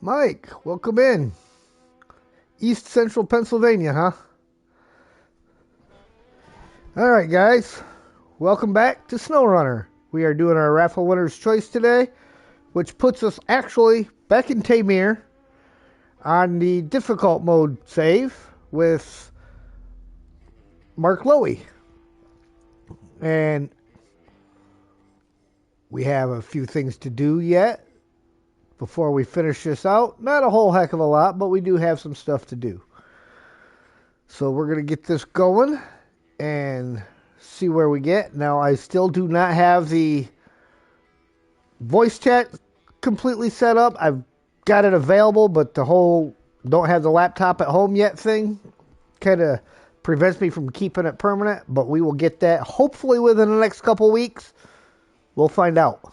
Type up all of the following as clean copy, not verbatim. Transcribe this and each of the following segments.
Mike, welcome in. East Central Pennsylvania, huh? All right, guys. Welcome back to Snowrunner. We are doing our Raffle Winner's Choice today, which puts us actually back in Tamir on the difficult mode save with Mark Lowy. And we have a few things to do yet before we finish this out. Not a whole heck of a lot, but we do have some stuff to do. So we're going to get this going and see where we get. Now, I still do not have the voice chat completely set up. I've got it available, but the whole don't have the laptop at home yet thing kind of prevents me from keeping it permanent, but we will get that hopefully within the next couple weeks. We'll find out.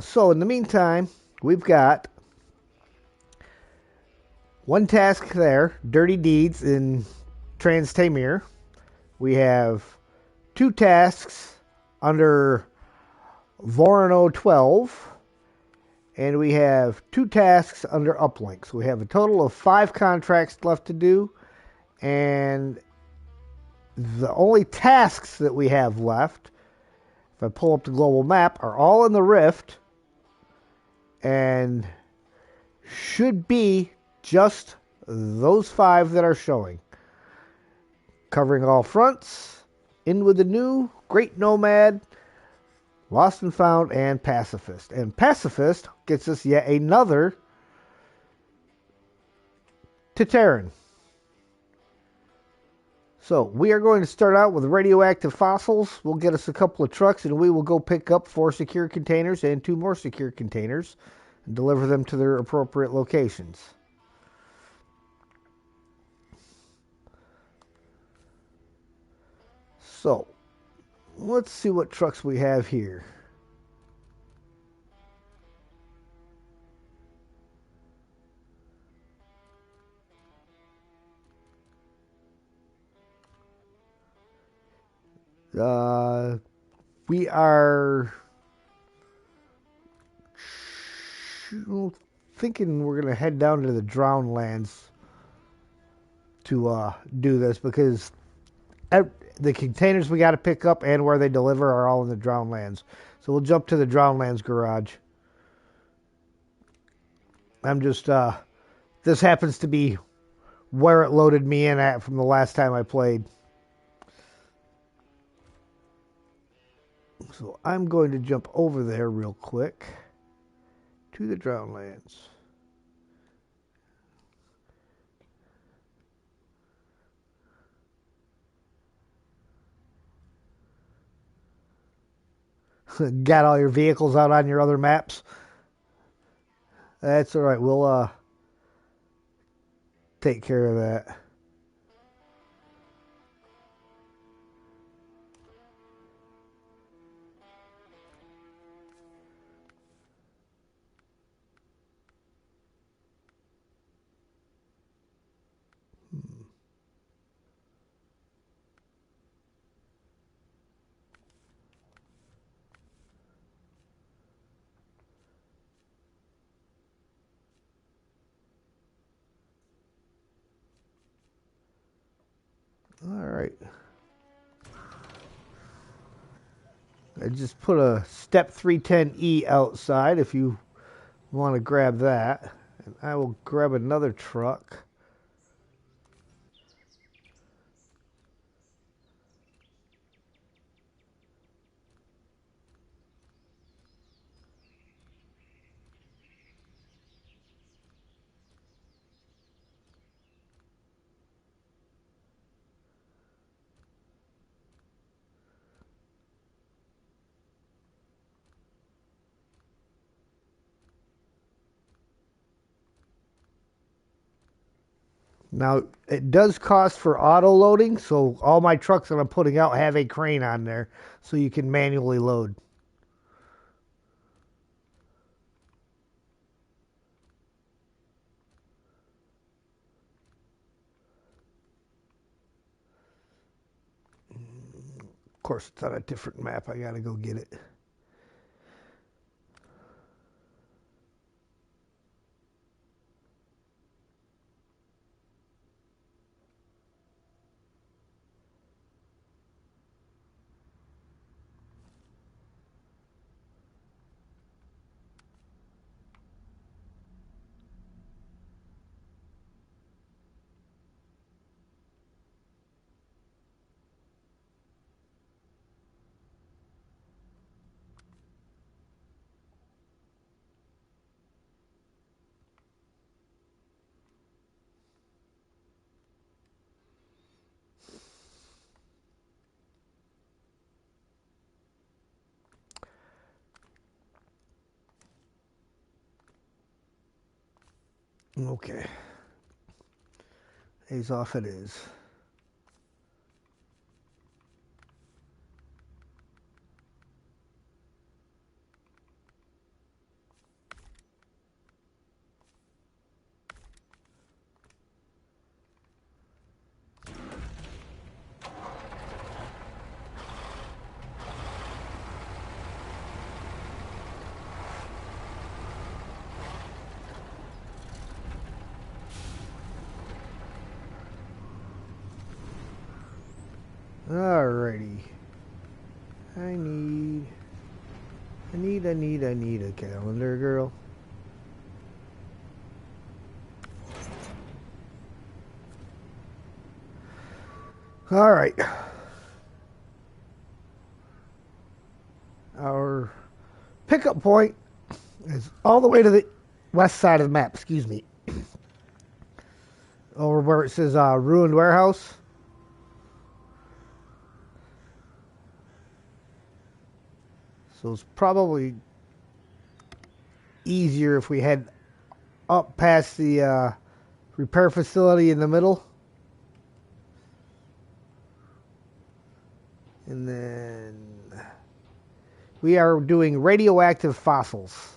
So in the meantime, we've got one task there, Dirty Deeds in Trans Tamir. We have two tasks under Vorano 12, and we have two tasks under Uplinks. We have a total of 5 contracts left to do, and the only tasks that we have left, if I pull up the global map, are all in the Rift, and should be just those 5 that are showing. Covering all fronts, In with the New, Great Nomad, Lost and Found, and Pacifist. And Pacifist gets us yet another Titaran. So we are going to start out with radioactive fossils. We'll get us a couple of trucks, and we will go pick up 4 secure containers and 2 more secure containers and deliver them to their appropriate locations. So let's see what trucks we have here. We are thinking we're going to head down to the Drowned Lands to do this because the containers we got to pick up and where they deliver are all in the Drowned Lands. So we'll jump to the Drowned Lands garage. I'm just, this happens to be where it loaded me in at from the last time I played. So I'm going to jump over there real quick to the Drowned Lands. Got all your vehicles out on your other maps? That's all right. We'll take care of that. All right. I just put a Step 310E outside if you want to grab that. And I will grab another truck. Now, it does cost for auto loading, so all my trucks that I'm putting out have a crane on there, so you can manually load. Of course, it's on a different map. I gotta go get it. Okay. A's off it is. Alrighty. I need a calendar, girl. Alright. Our pickup point is all the way to the west side of the map, excuse me. Over where it says Ruined Warehouse. So it's probably easier if we head up past the repair facility in the middle. And then we are doing radioactive fossils.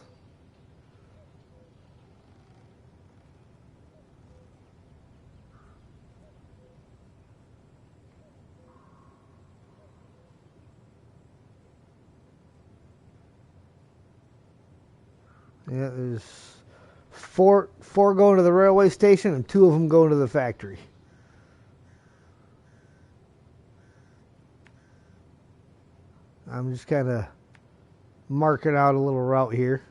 Yeah, there's four going to the railway station and 2 of them going to the factory. I'm just kind of marking out a little route here.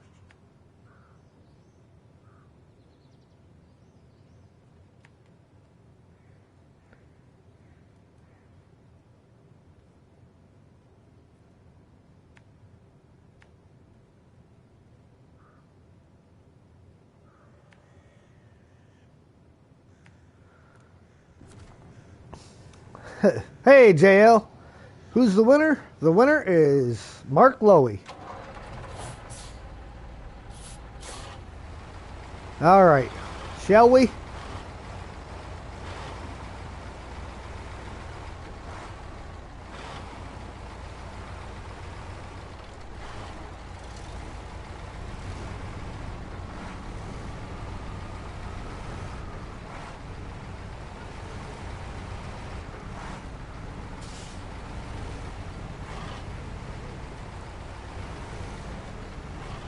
Hey, JL. Who's the winner? The winner is Mark Lowy. All right. Shall we?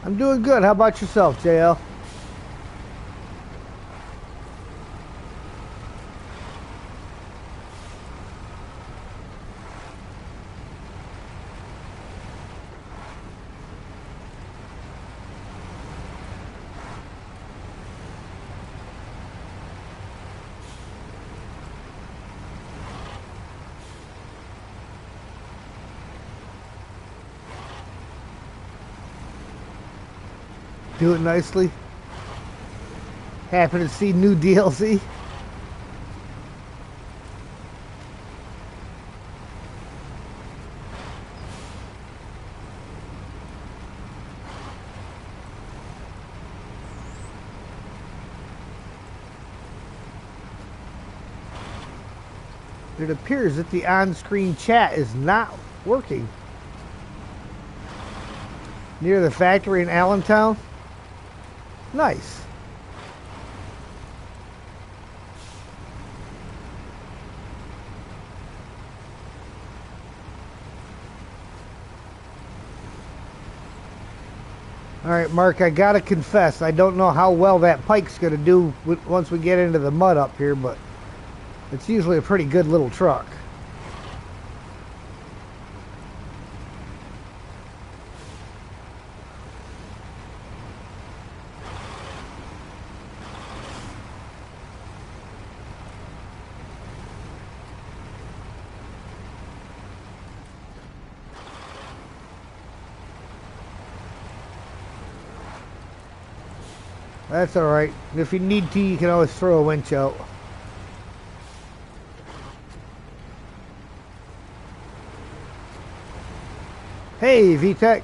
I'm doing good. How about yourself, JL? Do it nicely. Happy to see new DLC. It appears that the on-screen chat is not working. Near the factory in Allentown? Nice. Alright, Mark, I gotta confess, I don't know how well that Pike's gonna do once we get into the mud up here, but it's usually a pretty good little truck. That's alright. If you need to, you can always throw a winch out. Hey, VTech.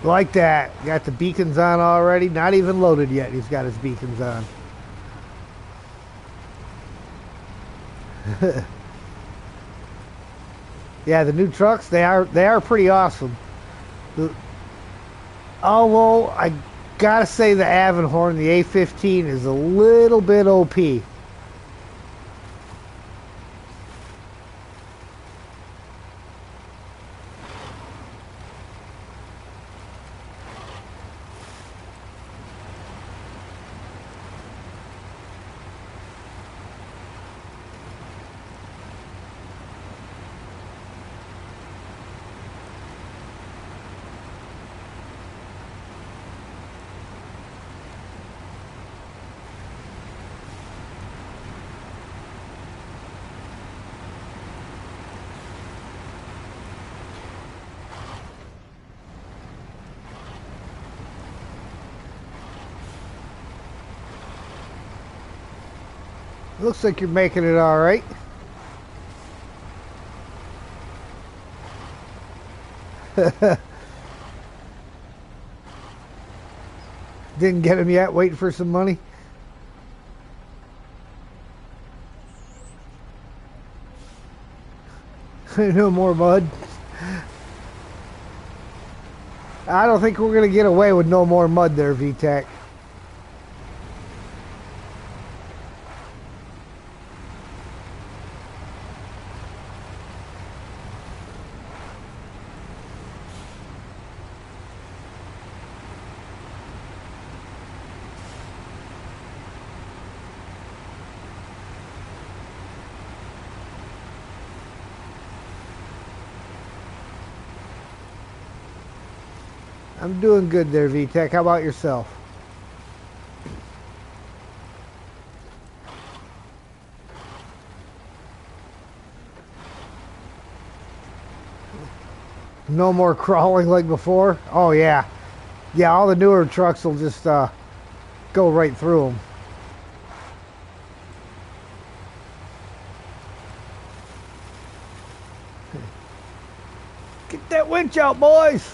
Like that. Got the beacons on already. Not even loaded yet. He's got his beacons on. Yeah, the new trucks, they are pretty awesome. Although I gotta say the Avonhorn, the A15 is a little bit OP. Looks like you're making it all right. Didn't get him yet. Waiting for some money. No more mud. I don't think we're going to get away with no more mud there, VTech. I'm doing good there, VTech. How about yourself? No more crawling like before? Oh, yeah. Yeah, all the newer trucks will just go right through them. Get that winch out, boys!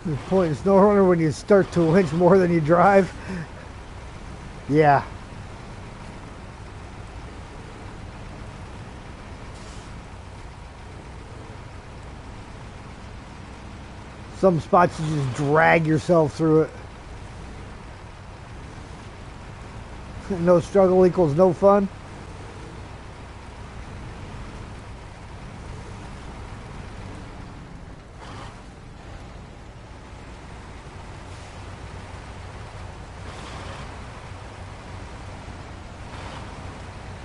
The point in Snowrunner when you start to winch more than you drive. Yeah. Some spots you just drag yourself through it. No struggle equals no fun.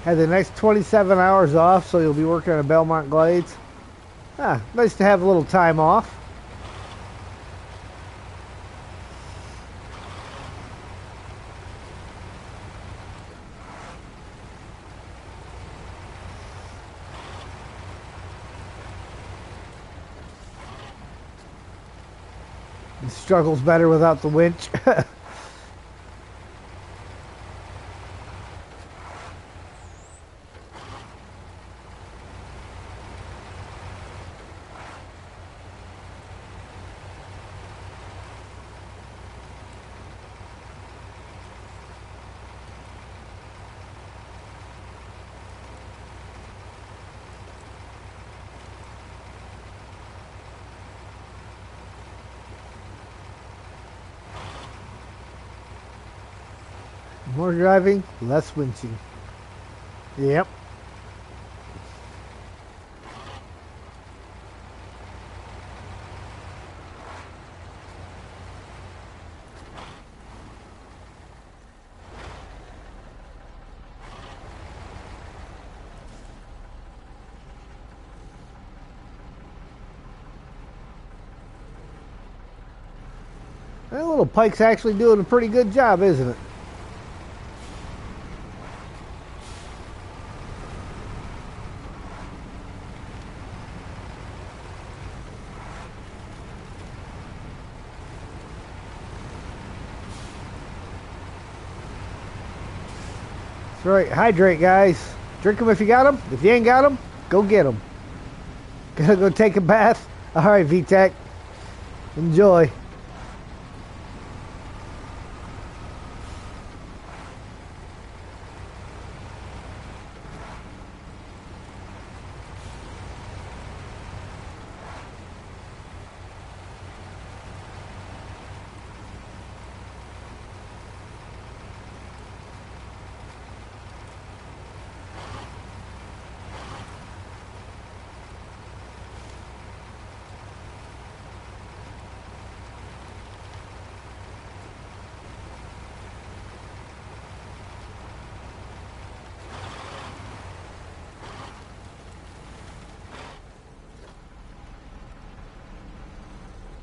Had the next 27 hours off, so you'll be working on Belmont Glades. Nice to have a little time off. The struggle's better without the winch. More driving, less winching. Yep. That little pike's actually doing a pretty good job, isn't it? That's right. Hydrate, guys. Drink them if you got them. If you ain't got them, go get them. Gonna go take a bath. All right, VTech. Enjoy.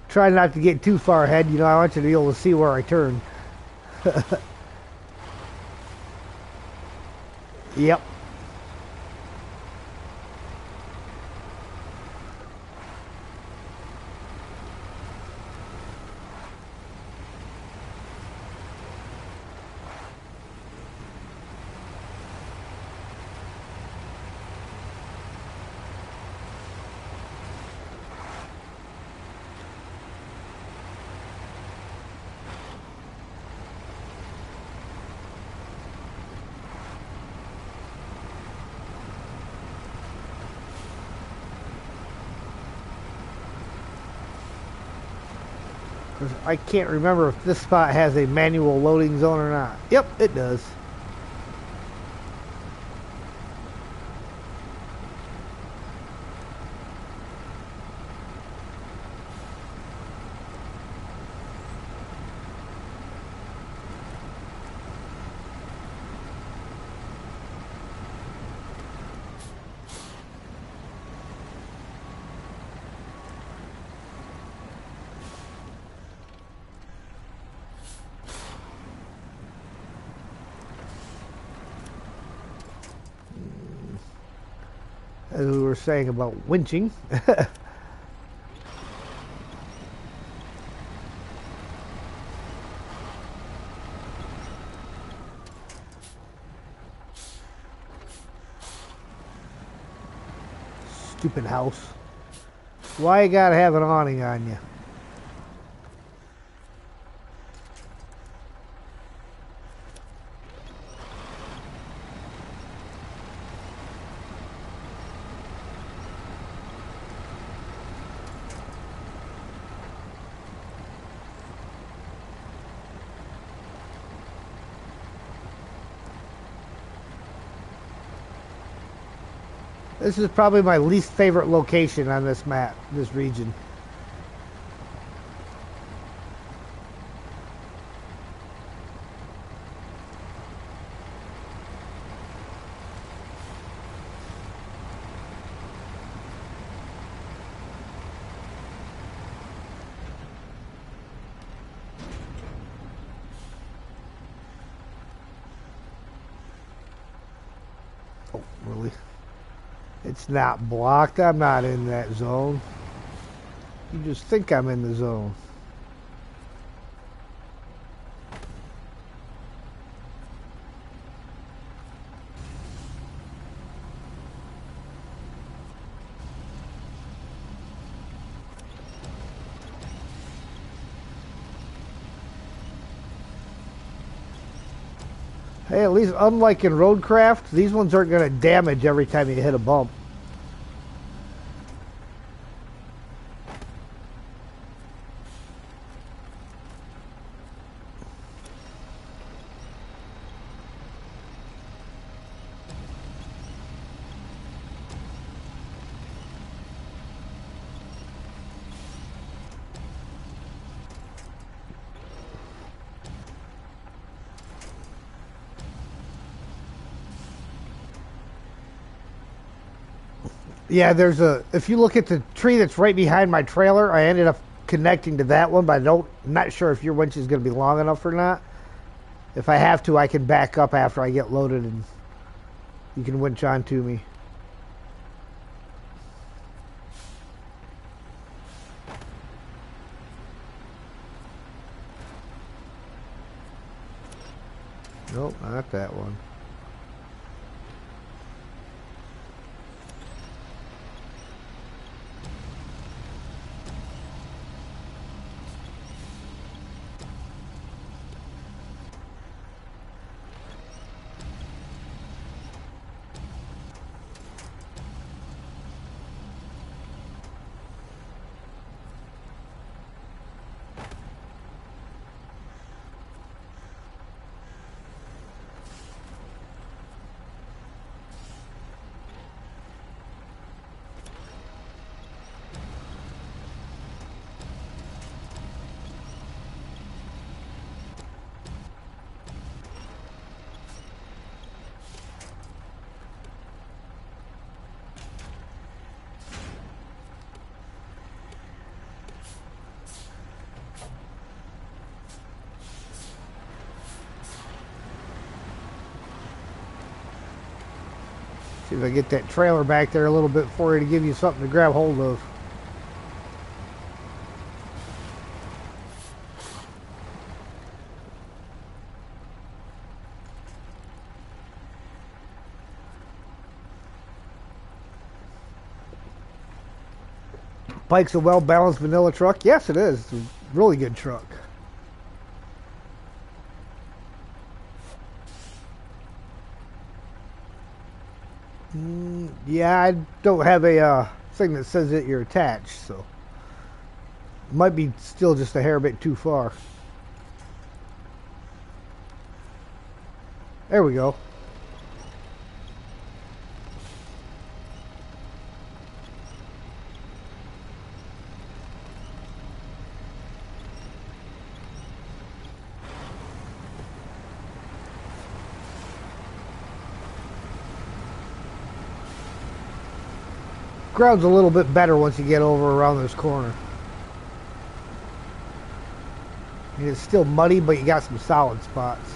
Try not to get too far ahead. You know, I want you to be able to see where I turn. Yep. I can't remember if this spot has a manual loading zone or not. Yep, it does. As we were saying about winching. Stupid house. Why you gotta have an awning on you? This is probably my least favorite location on this map, this region. Oh, really? It's not blocked. I'm not in that zone. You just think I'm in the zone. Hey, at least unlike in Roadcraft, these ones aren't going to damage every time you hit a bump. Yeah, there's a. If you look at the tree that's right behind my trailer, I ended up connecting to that one, but I'm not sure if your winch is going to be long enough or not. If I have to, I can back up after I get loaded and you can winch on to me. Nope, not that one. See if I get that trailer back there a little bit for you to give you something to grab hold of. Pike's a well-balanced vanilla truck. Yes, it is. It's a really good truck. Yeah, I don't have a thing that says that you're attached, so it might be still just a hair bit too far. There we go. Ground's a little bit better once you get over around this corner. I mean, it's still muddy, but you got some solid spots.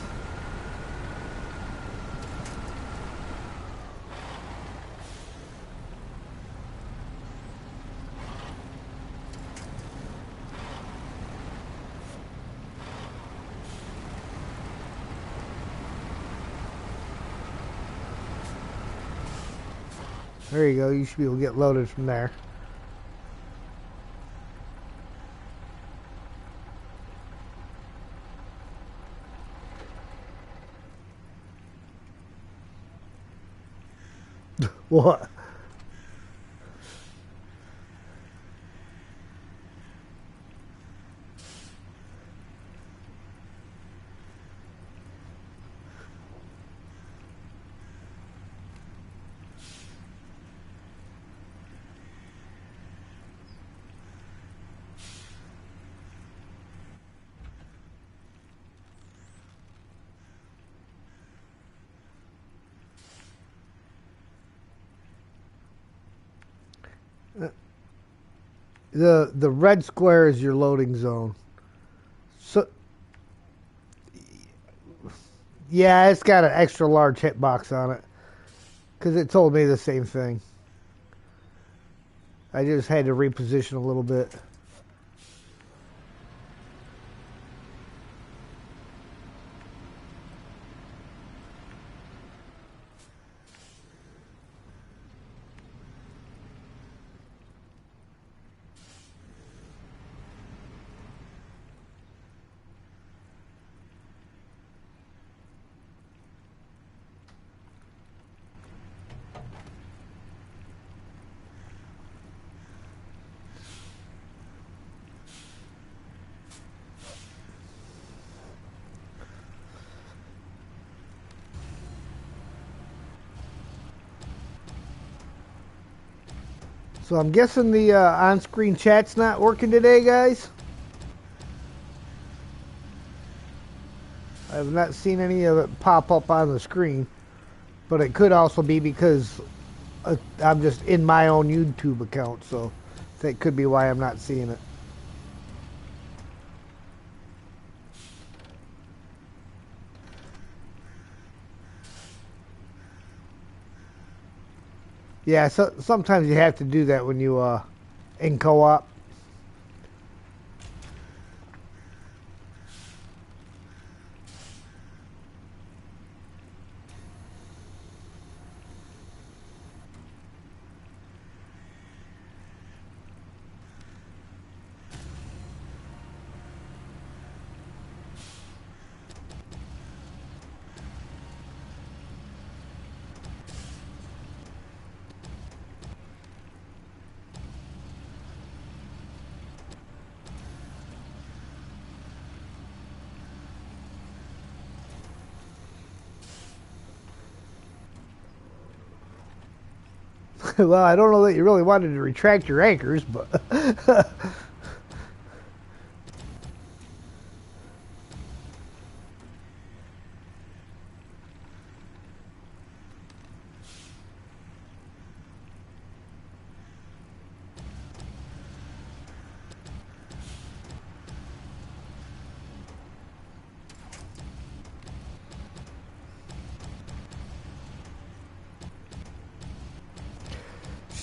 There you go. You should be able to get loaded from there. What? The red square is your loading zone. So yeah, it's got an extra large hitbox on it because it told me the same thing. I just had to reposition a little bit. So I'm guessing the on-screen chat's not working today, guys. I have not seen any of it pop up on the screen, but it could also be because I'm just in my own YouTube account, so that could be why I'm not seeing it. Yeah, so sometimes you have to do that when you in co-op. Well, I don't know that you really wanted to retract your anchors, but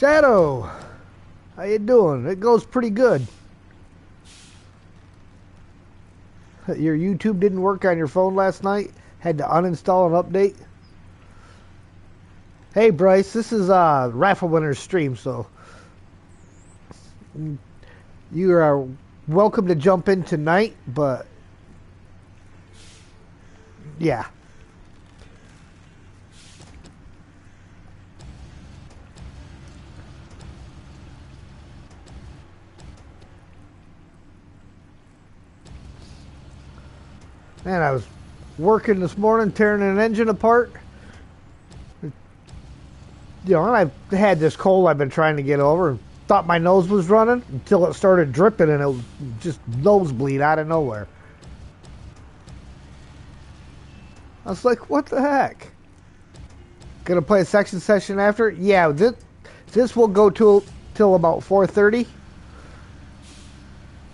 Shadow, how you doing? It goes pretty good. Your YouTube didn't work on your phone last night? Had to uninstall and update? Hey Bryce, this is Raffle Winner's stream, so you are welcome to jump in tonight, but yeah. Man, I was working this morning tearing an engine apart. You know, and I've had this cold I've been trying to get over. Thought my nose was running until it started dripping and it was just nosebleed out of nowhere. I was like, what the heck? Gonna play a section session after? Yeah, this will go till about 4:30.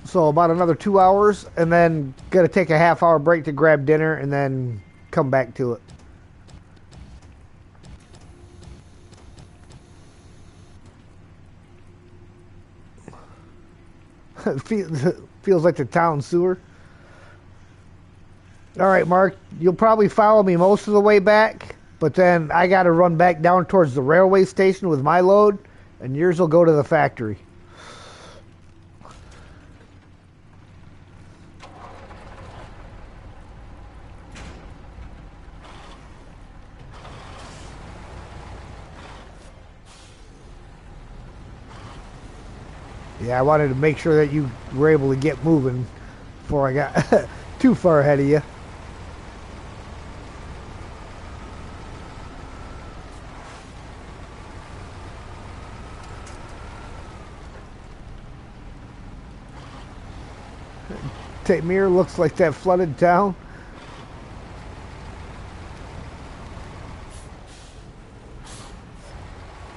So about another 2 hours, and then gonna take a half-hour break to grab dinner and then come back to it. Feels like the town sewer. All right, Mark, you'll probably follow me most of the way back, but then I got to run back down towards the railway station with my load, and yours will go to the factory. Yeah, I wanted to make sure that you were able to get moving before I got too far ahead of you. Tamir looks like that flooded town.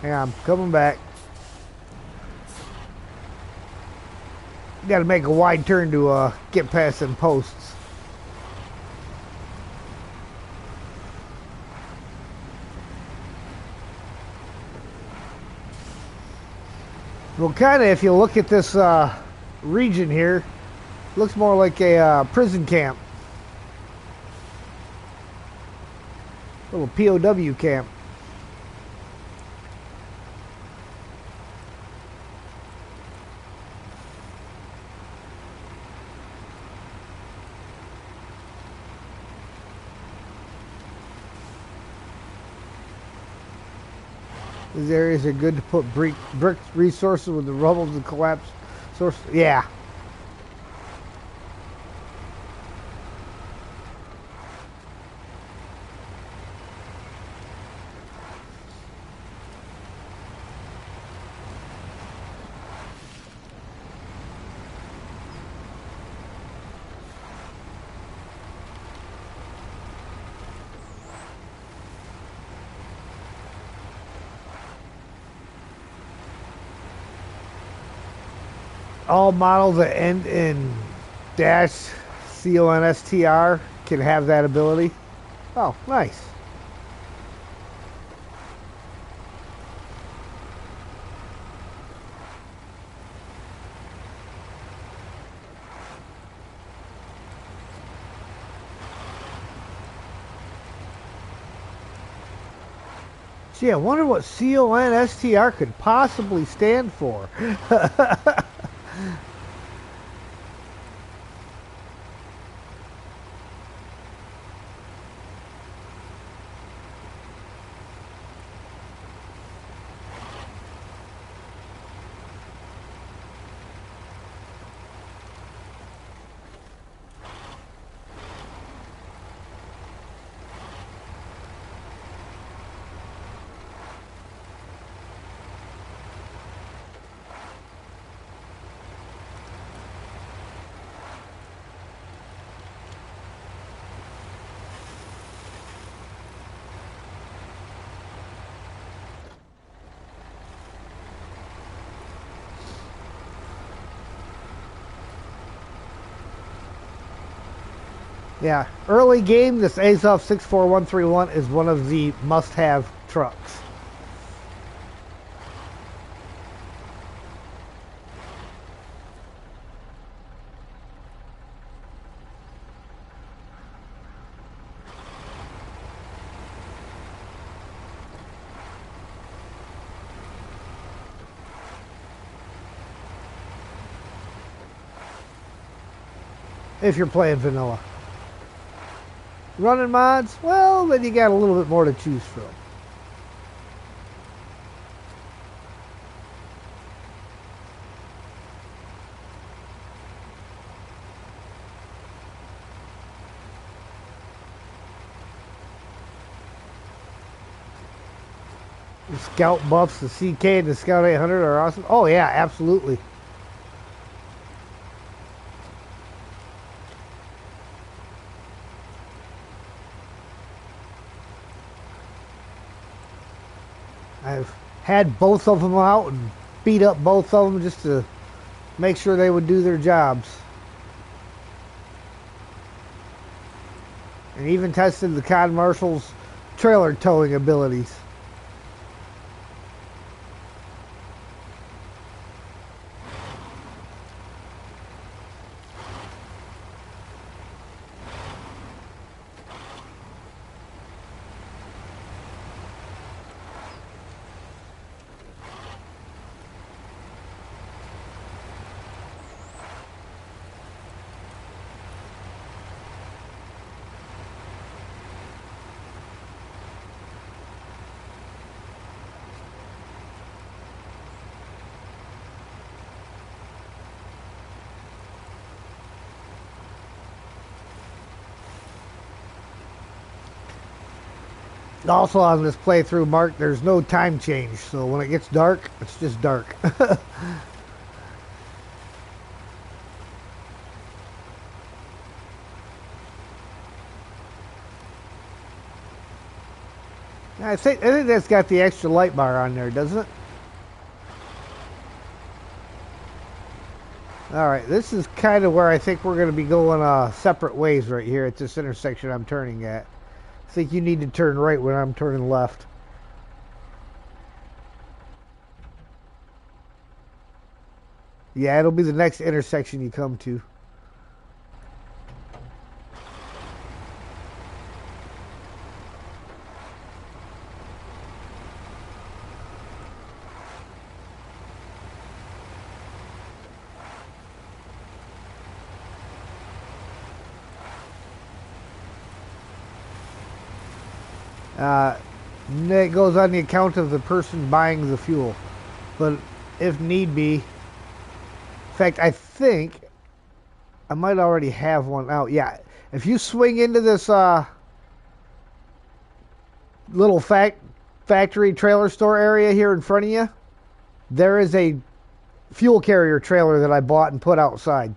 Yeah, I'm coming back. Got to make a wide turn to get past them posts. Well, kind of, if you look at this region here, looks more like a prison camp. Little POW camp. These areas are good to put brick resources with the rubble of the collapse source. Yeah. all models that end in dash CONSTR can have that ability. Oh, nice. Gee, I wonder what CONSTR could possibly stand for. Yeah, early game, this Azov 64131 is one of the must-have trucks. If you're playing vanilla. Running mods, well, then you got a little bit more to choose from. The Scout buffs, the CK and the Scout 800 are awesome. Oh yeah, absolutely. I've had both of them out and beat up both of them just to make sure they would do their jobs. And even tested the COD Marshal's trailer towing abilities. Also on this playthrough, Mark, there's no time change, so when it gets dark, it's just dark. I think that's got the extra light bar on there, doesn't it? Alright, this is kind of where I think we're going to be going separate ways right here at this intersection I'm turning at. I think you need to turn right when I'm turning left. Yeah, it'll be the next intersection you come to. It goes on the account of the person buying the fuel. But if need be, in fact, I think I might already have one out. Yeah, if you swing into this little factory trailer store area here in front of you, there is a fuel carrier trailer that I bought and put outside.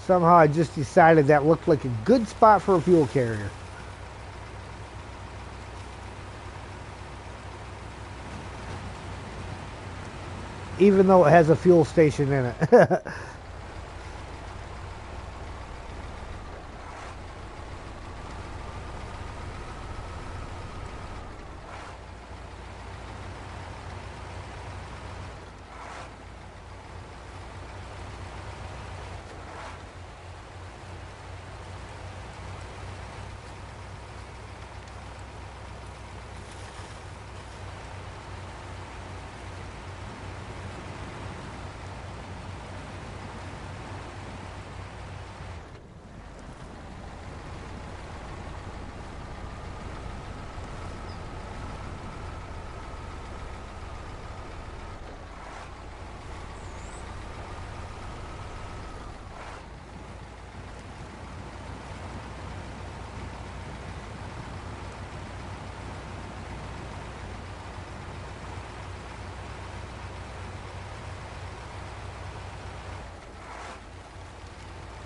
Somehow I just decided that looked like a good spot for a fuel carrier. Even though it has a fuel station in it.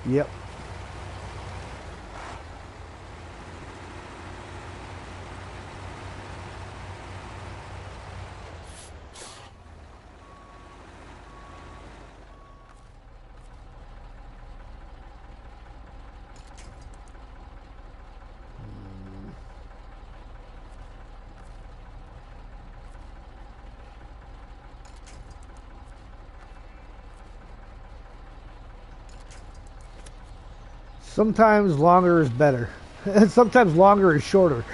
Yep. Sometimes longer is better. Sometimes longer is shorter.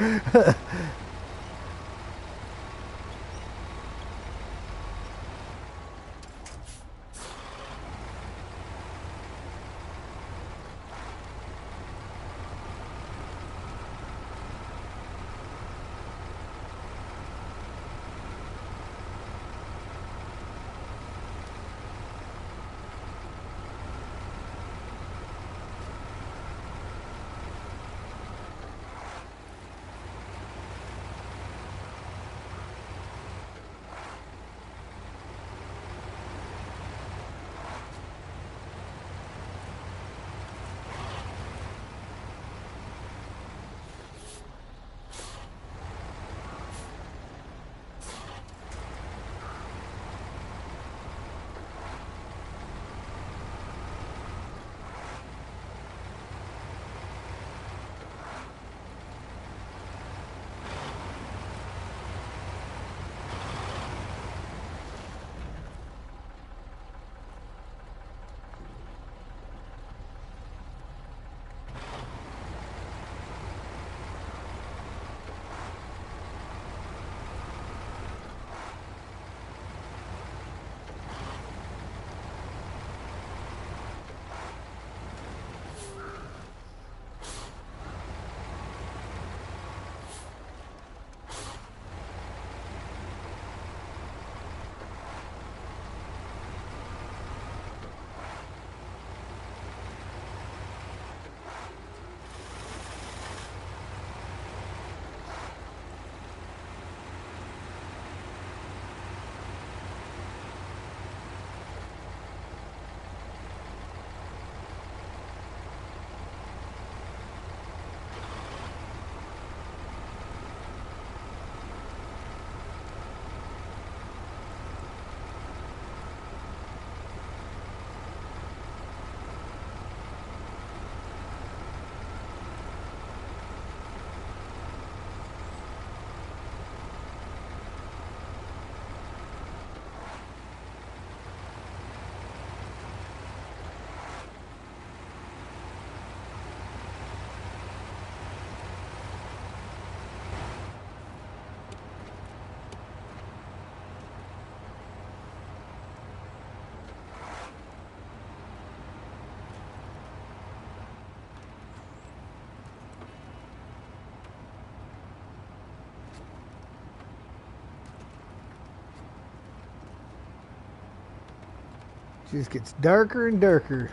Just gets darker and darker.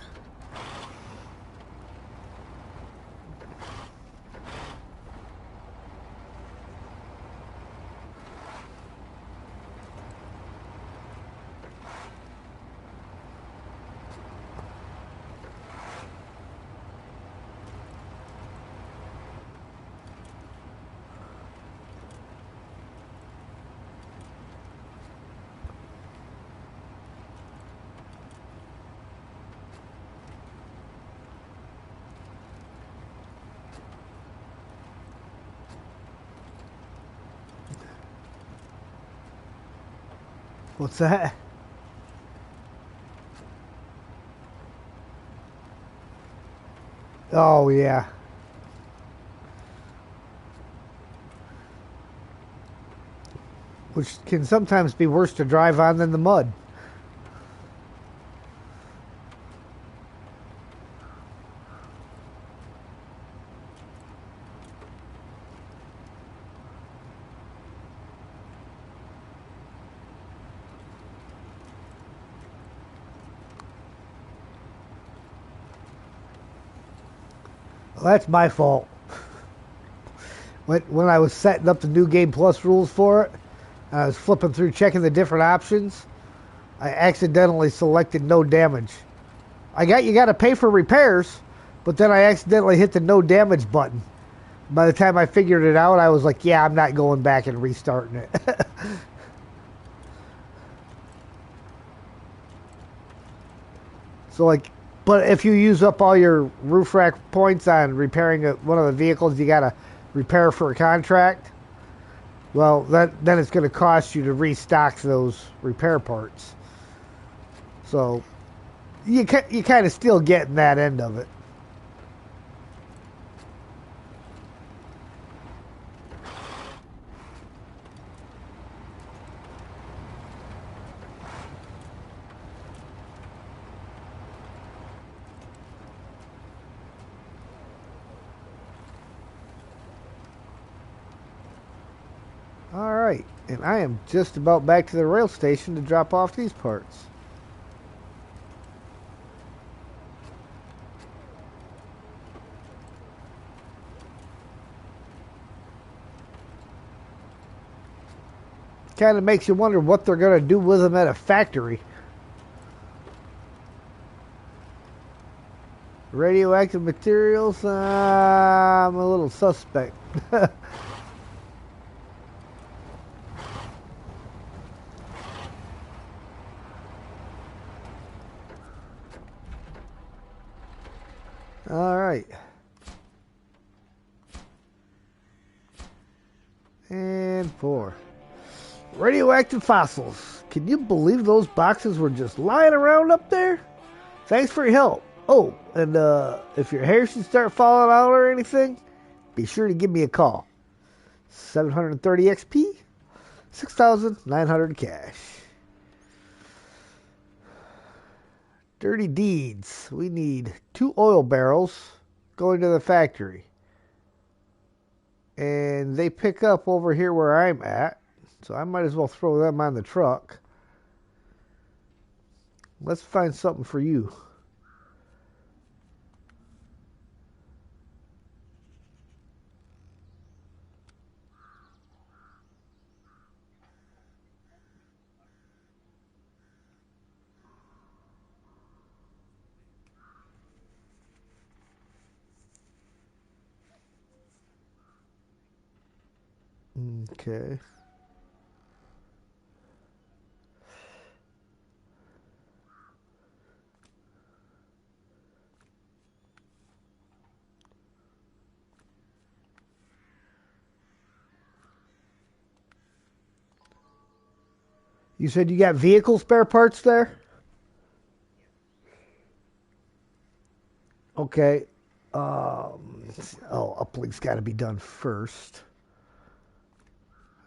What's that? Oh, yeah. Which can sometimes be worse to drive on than the mud. Well, that's my fault. When I was setting up the new Game Plus rules for it, and I was flipping through checking the different options, I accidentally selected no damage. You got to pay for repairs, but then I accidentally hit the no damage button. By the time I figured it out, I was like, yeah, I'm not going back and restarting it. So like, but if you use up all your roof rack points on repairing one of the vehicles you got to repair for a contract, well, then it's going to cost you to restock those repair parts. So you kind of still getting that end of it. All right, and I am just about back to the rail station to drop off these parts. Kind of makes you wonder what they're going to do with them at a factory. Radioactive materials, I'm a little suspect. All right. And 4. Radioactive fossils. Can you believe those boxes were just lying around up there? Thanks for your help. Oh, and if your hair should start falling out or anything, be sure to give me a call. 730 XP, 6,900 cash. Dirty deeds. We need 2 oil barrels going to the factory. And they pick up over here where I'm at. So I might as well throw them on the truck. Let's find something for you. Okay. You said you got vehicle spare parts there? Okay. Uplink's got to be done first.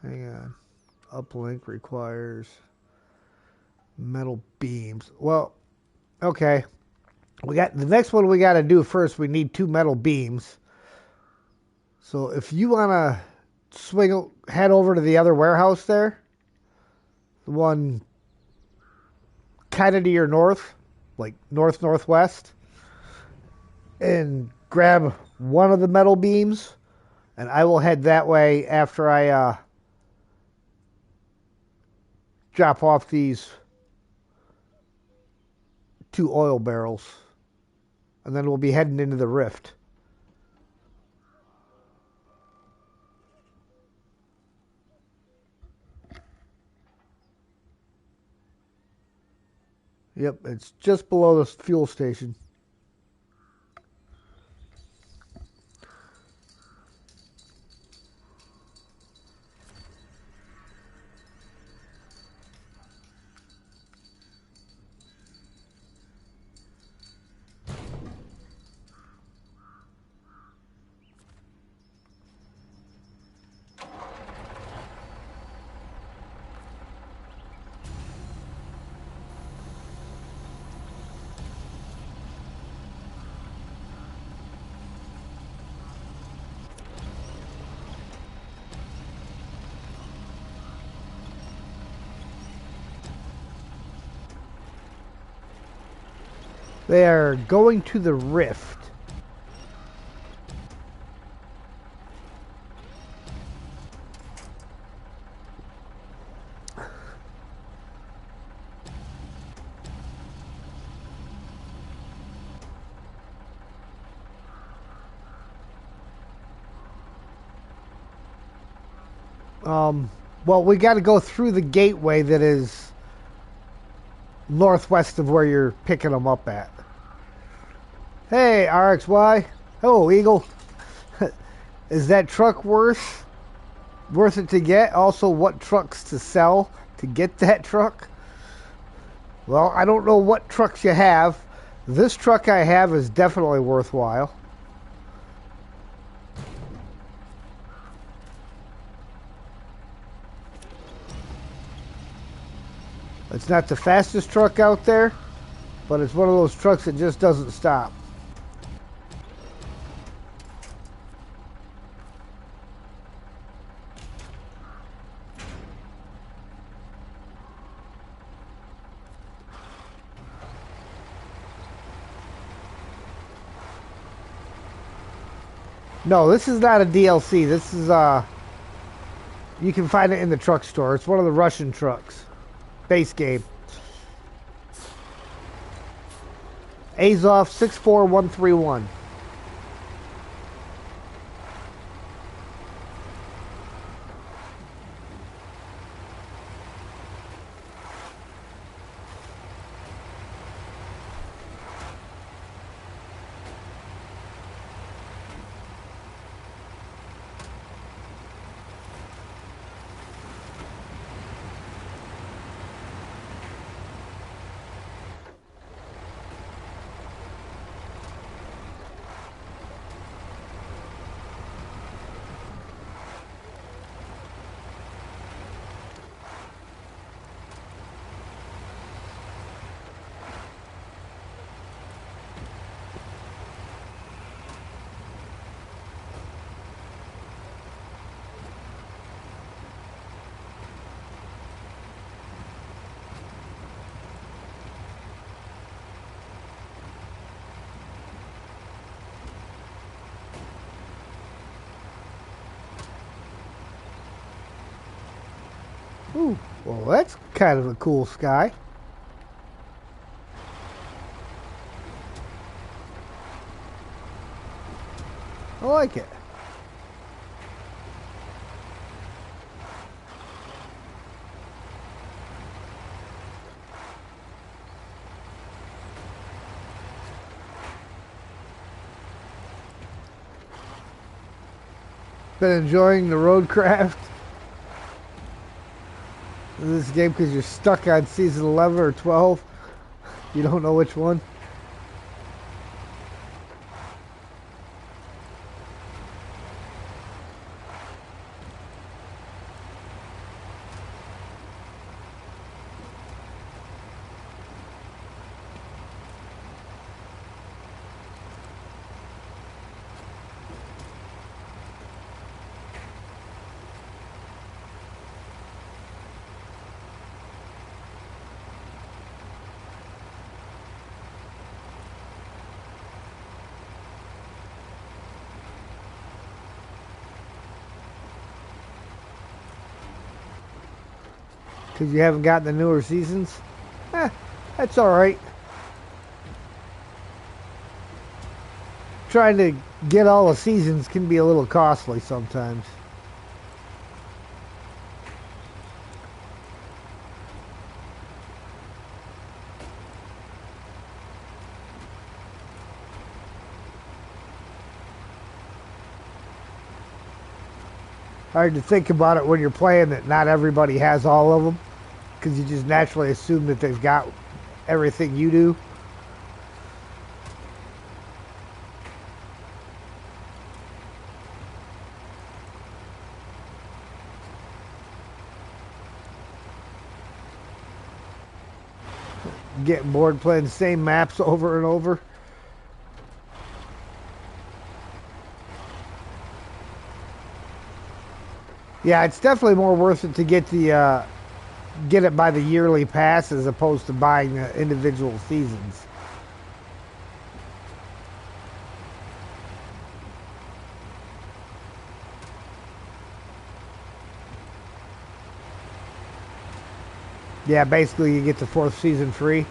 Hang on. Uplink requires metal beams. Well, okay. We got the next one we got to do first. We need 2 metal beams. So if you want to head over to the other warehouse there, the one kind of to your north, like northwest, and grab one of the metal beams, and I will head that way after I drop off these 2 oil barrels, and then we'll be heading into the rift. Yep, it's just below the fuel station. They are going to the rift. Well, we got to go through the gateway that is northwest of where you're picking them up at. Hey, RXY. Hello, Eagle. Is that truck worth it to get? Also, what trucks to sell to get that truck? Well, I don't know what trucks you have. This truck I have is definitely worthwhile. It's not the fastest truck out there, but it's one of those trucks that just doesn't stop. No, this is not a DLC. This is, you can find it in the truck store. It's one of the Russian trucks. Base game. Azov 64131. Ooh, well, that's kind of a cool sky. I like it. Been enjoying the roadcraft in this game because you're stuck on season 11 or 12. You don't know which one. Because you haven't gotten the newer seasons? That's alright. Trying to get all the seasons can be a little costly sometimes. Hard to think about it when you're playing that not everybody has all of them. Because you just naturally assume that they've got everything you do. Getting bored playing the same maps over and over. Yeah, it's definitely more worth it to get the get it by the yearly pass as opposed to buying the individual seasons. Yeah, basically you get the fourth season free.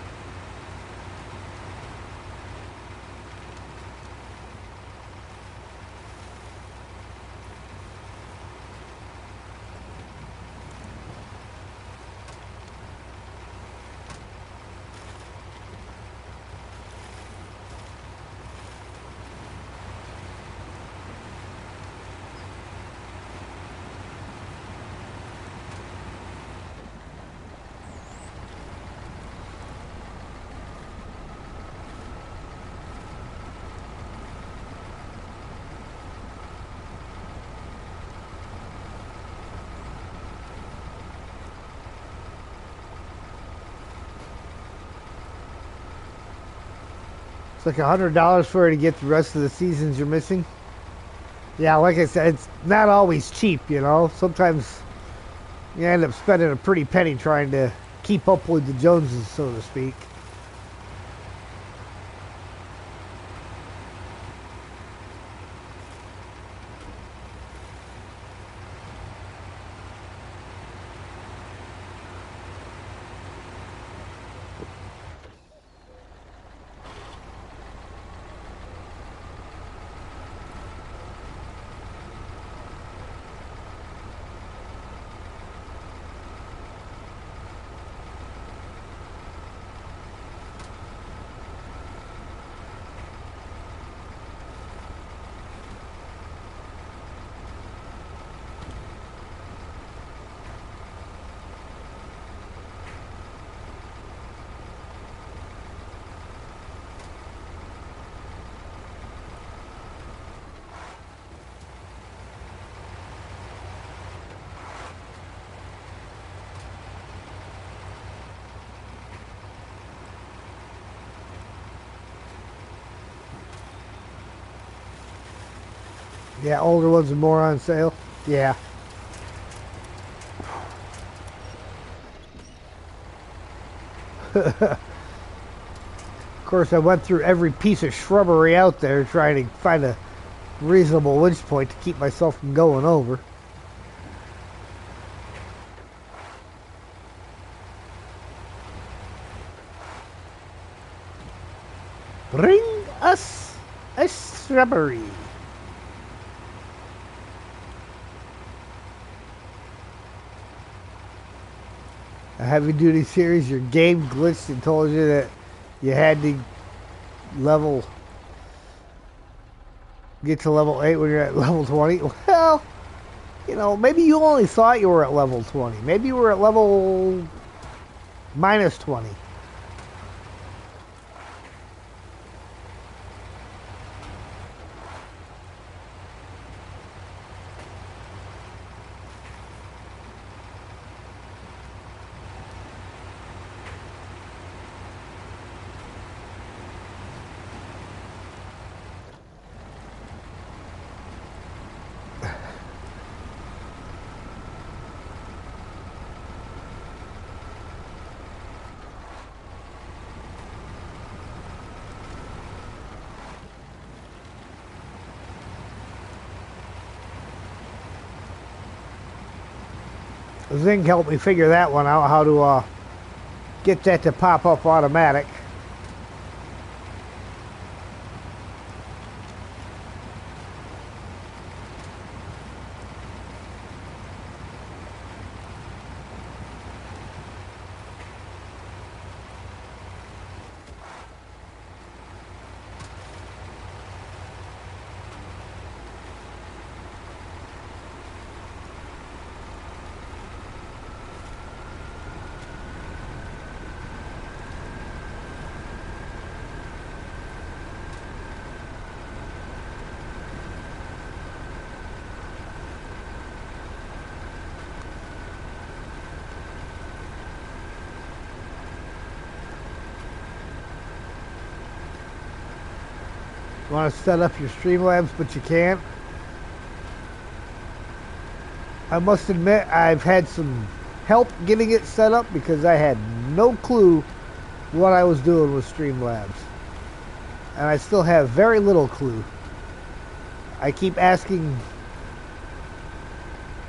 It's like $100 for it to get the rest of the seasons you're missing. Yeah, like I said, it's not always cheap, you know. Sometimes you end up spending a pretty penny trying to keep up with the Joneses, so to speak. Yeah, older ones are more on sale. Yeah. Of course, I went through every piece of shrubbery out there trying to find a reasonable winch point to keep myself from going over. Bring us a shrubbery. A heavy duty series, your game glitched and told you that you had to level get to level 8 when you're at level 20. Well, you know, maybe you only thought you were at level 20. Maybe you were at level minus 20. Zing helped me figure that one out, how to get that to pop up automatic. You want to set up your Streamlabs, but you can't. I must admit, I've had some help getting it set up because I had no clue what I was doing with Streamlabs. And I still have very little clue. I keep asking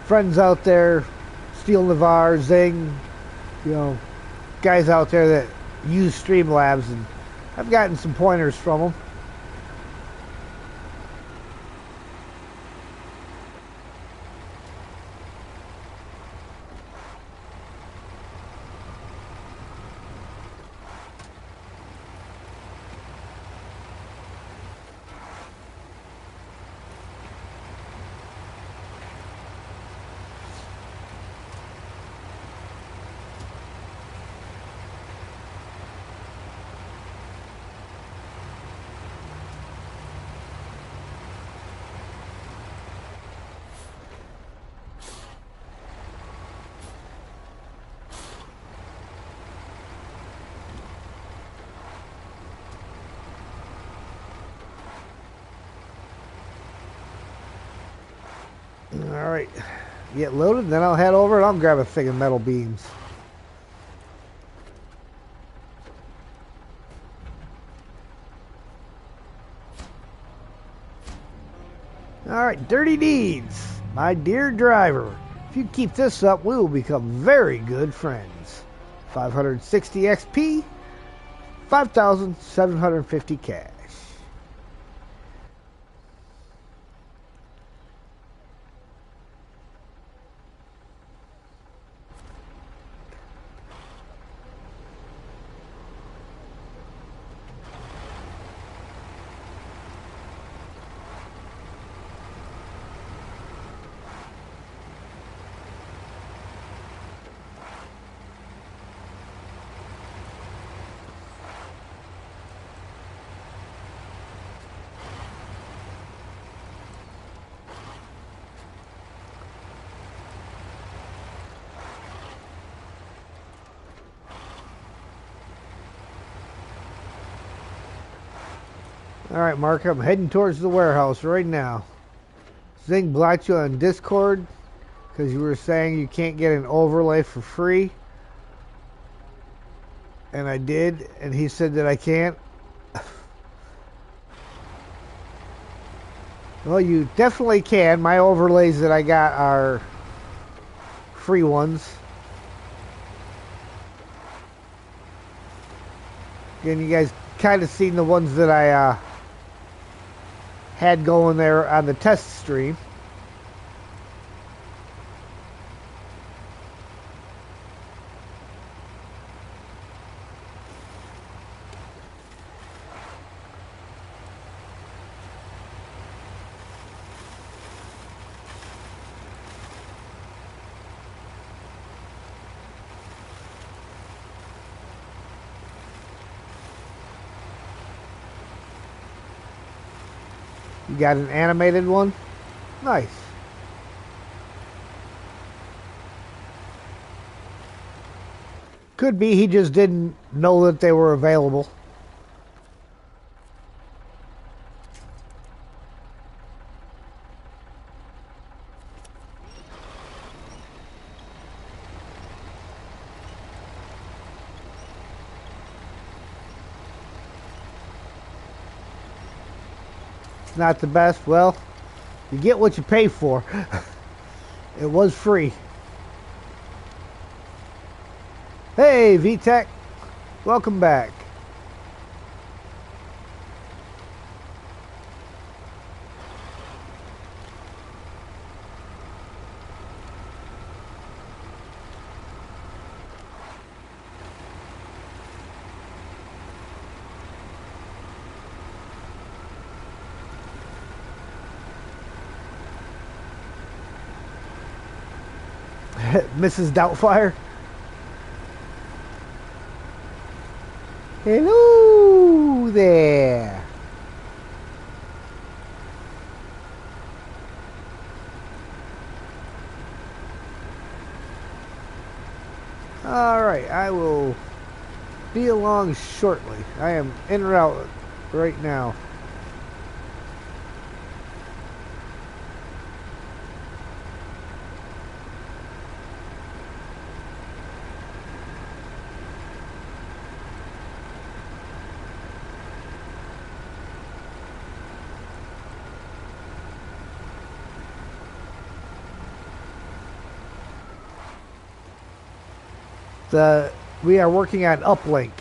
friends out there, Steel Navarre, Zing, you know, guys out there that use Streamlabs, and I've gotten some pointers from them. Alright, get loaded, then I'll head over and I'll grab a thing of metal beams. Alright, Dirty Deeds, my dear driver. If you keep this up, we will become very good friends. 560 XP, 5,750 cash. Alright, Mark, I'm heading towards the warehouse right now. Zing blocked you on Discord because you were saying you can't get an overlay for free. And I did, and he said that I can't. Well, you definitely can. My overlays that I got are free ones. Again, you guys kind of seen the ones that I had going there on the test stream. You got an animated one? Nice. Could be he just didn't know that they were available. Not the best. Well, you get what you pay for. It was free. Hey, VTech. Welcome back. Mrs. Doubtfire. Hello there. Alright, I will be along shortly. I am en route right now. The We are working on uplink.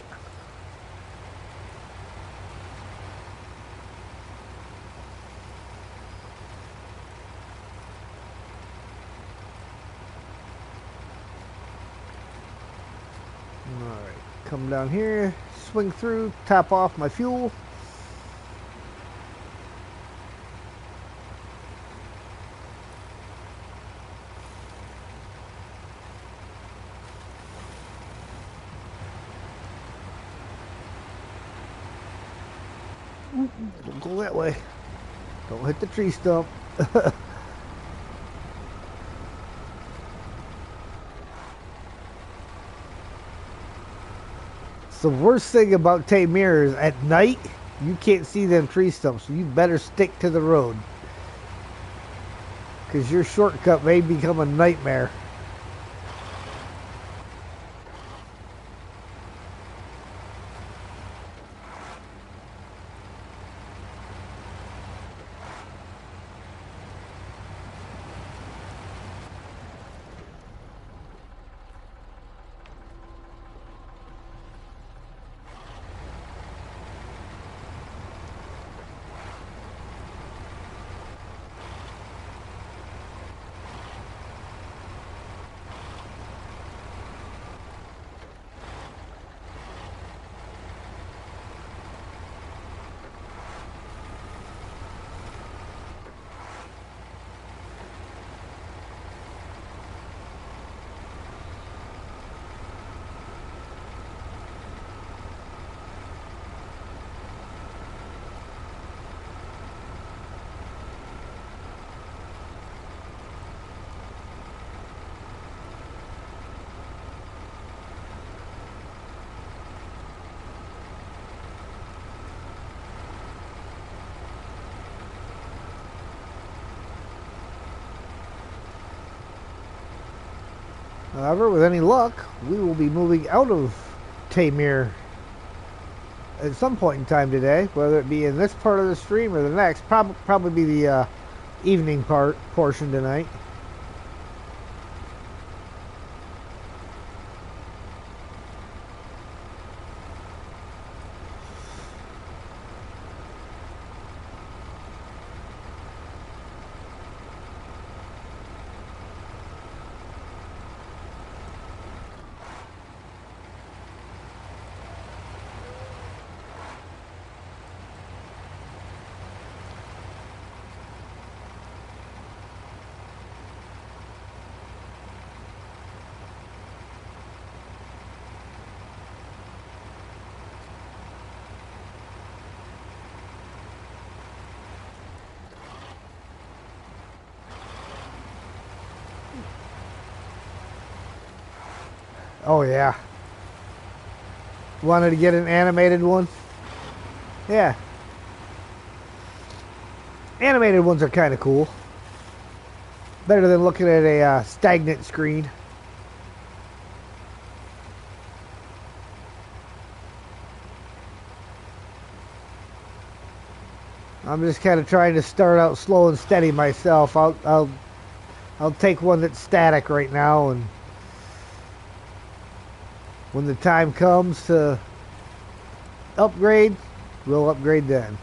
Alright, come down here, swing through, top off my fuel. Don't go that way. Don't hit the tree stump. It's the worst thing about Tamir is at night, you can't see them tree stumps, so you better stick to the road. Because your shortcut may become a nightmare. However, with any luck, we will be moving out of Tamir at some point in time today, whether it be in this part of the stream or the next. Probably be the evening portion tonight. Oh yeah. Wanted to get an animated one? Yeah. Animated ones are kind of cool. Better than looking at a stagnant screen. I'm just kind of trying to start out slow and steady myself. I'll take one that's static right now, and when the time comes to upgrade, we'll upgrade then.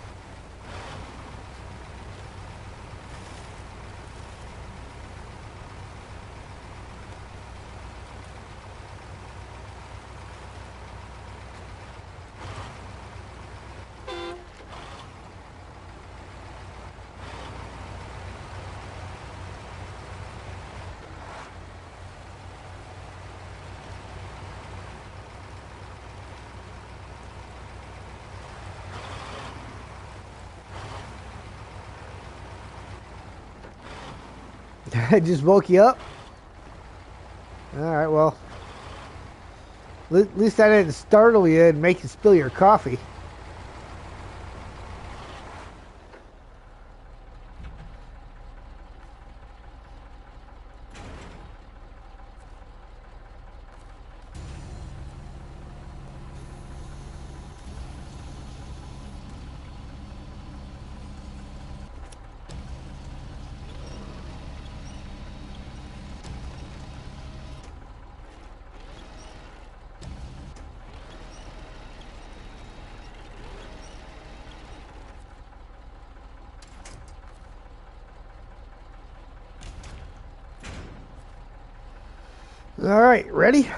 I just woke you up? Alright, well. At least I didn't startle you and make you spill your coffee. All right, ready?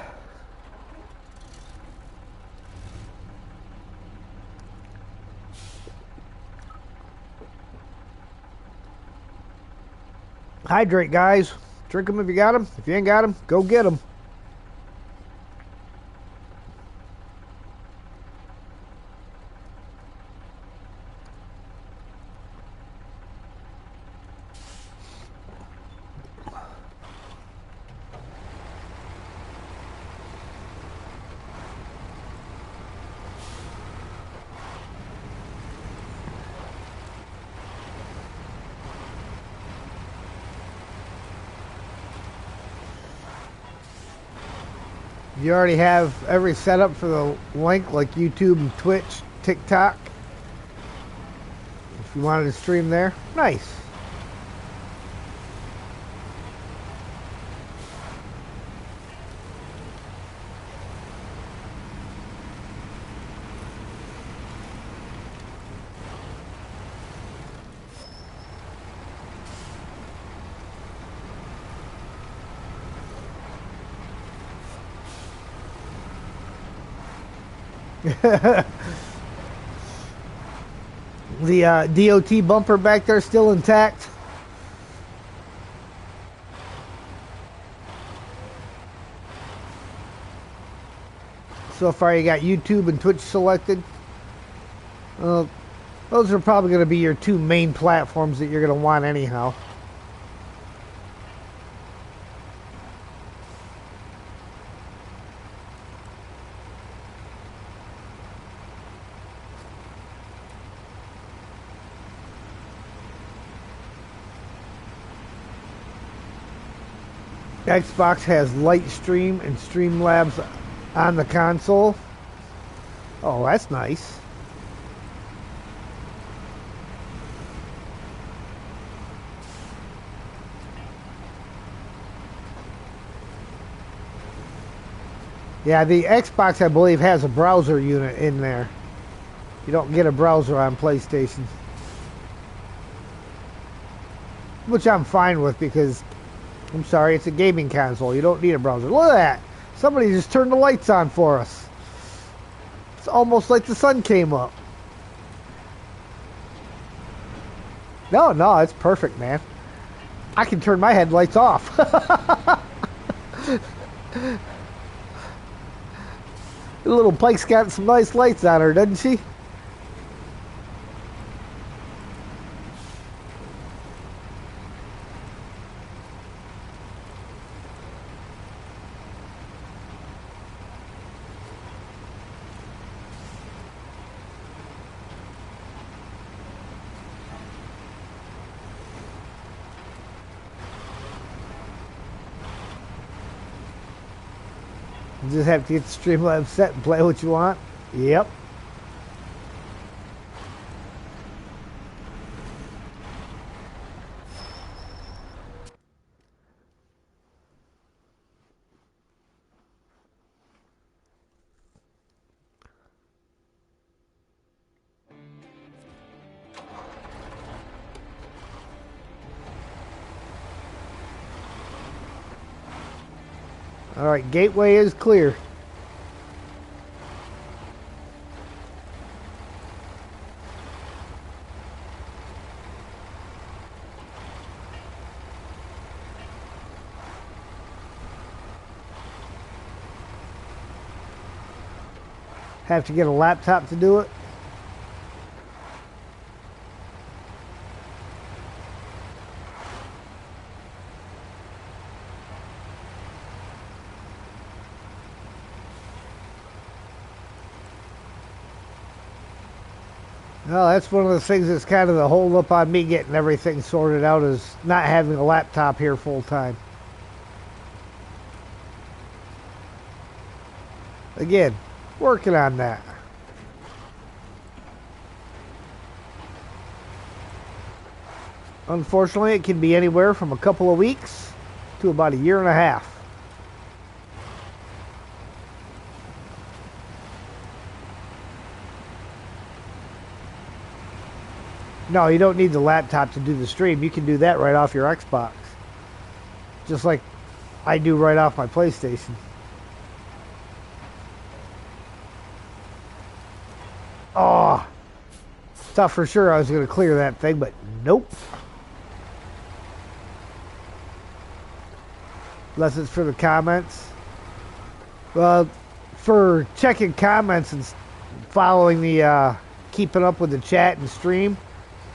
Hydrate, guys. Drink them if you got them. If you ain't got them, go get them. You already have every setup for the link, like YouTube and Twitch, TikTok. If you wanted to stream there, nice. The DOT bumper back there still intact. So far you got YouTube and Twitch selected. Those are probably going to be your two main platforms that you're going to want anyhow. Xbox has Lightstream and Streamlabs on the console. Oh, that's nice. Yeah, the Xbox, I believe, has a browser unit in there. You don't get a browser on PlayStation. Which I'm fine with because, I'm sorry, it's a gaming console. You don't need a browser. Look at that. Somebody just turned the lights on for us. It's almost like the sun came up. No, it's perfect, man. I can turn my headlights off. The little Pike's got some nice lights on her, doesn't she? You just have to get the Streamlabs set and play what you want. Yep. All right, gateway is clear. Have to get a laptop to do it. Well, that's one of the things that's kind of the hold up on me getting everything sorted out is not having a laptop here full time. Again, working on that. Unfortunately, it can be anywhere from a couple of weeks to about a year and a half. No, you don't need the laptop to do the stream. You can do that right off your Xbox. Just like I do right off my PlayStation. Oh, thought for sure I was going to clear that thing, but nope. Unless it's for the comments. Well, for checking comments and following the, keeping up with the chat and stream,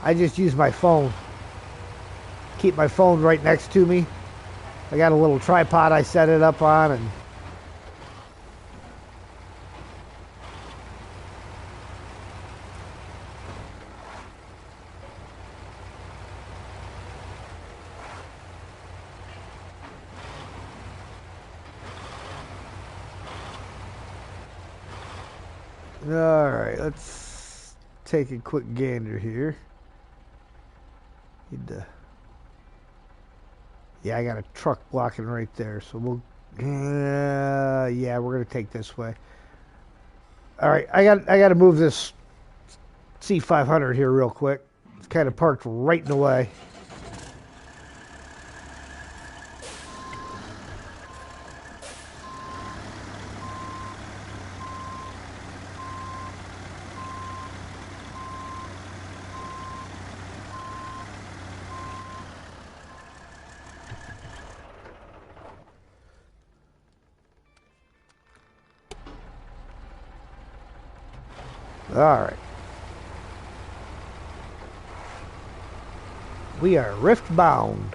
I just use my phone. Keep my phone right next to me. I got a little tripod I set it up on, and alright, let's take a quick gander here. Yeah, I got a truck blocking right there, so we'll... yeah, we're going to take this way. Alright, I got to move this C500 here real quick. It's kind of parked right in the way. Alright. We are rift bound.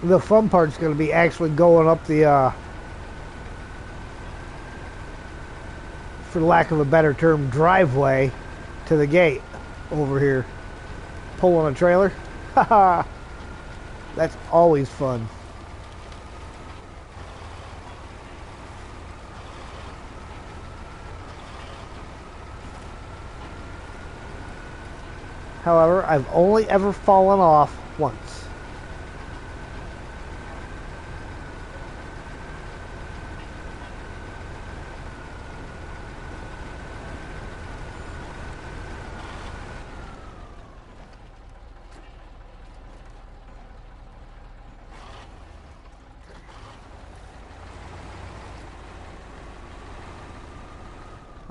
The fun part's going to be actually going up the, for lack of a better term, driveway to the gate over here. Pulling a trailer. Haha. That's always fun. However, I've only ever fallen off once.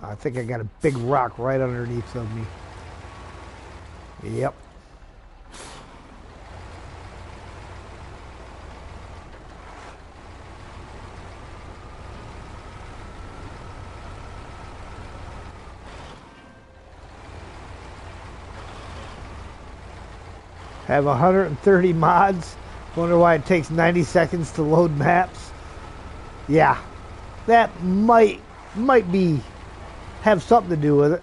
I think I got a big rock right underneath of me. Yep. Have 130 mods. Wonder why it takes 90 seconds to load maps. Yeah, that might be have something to do with it.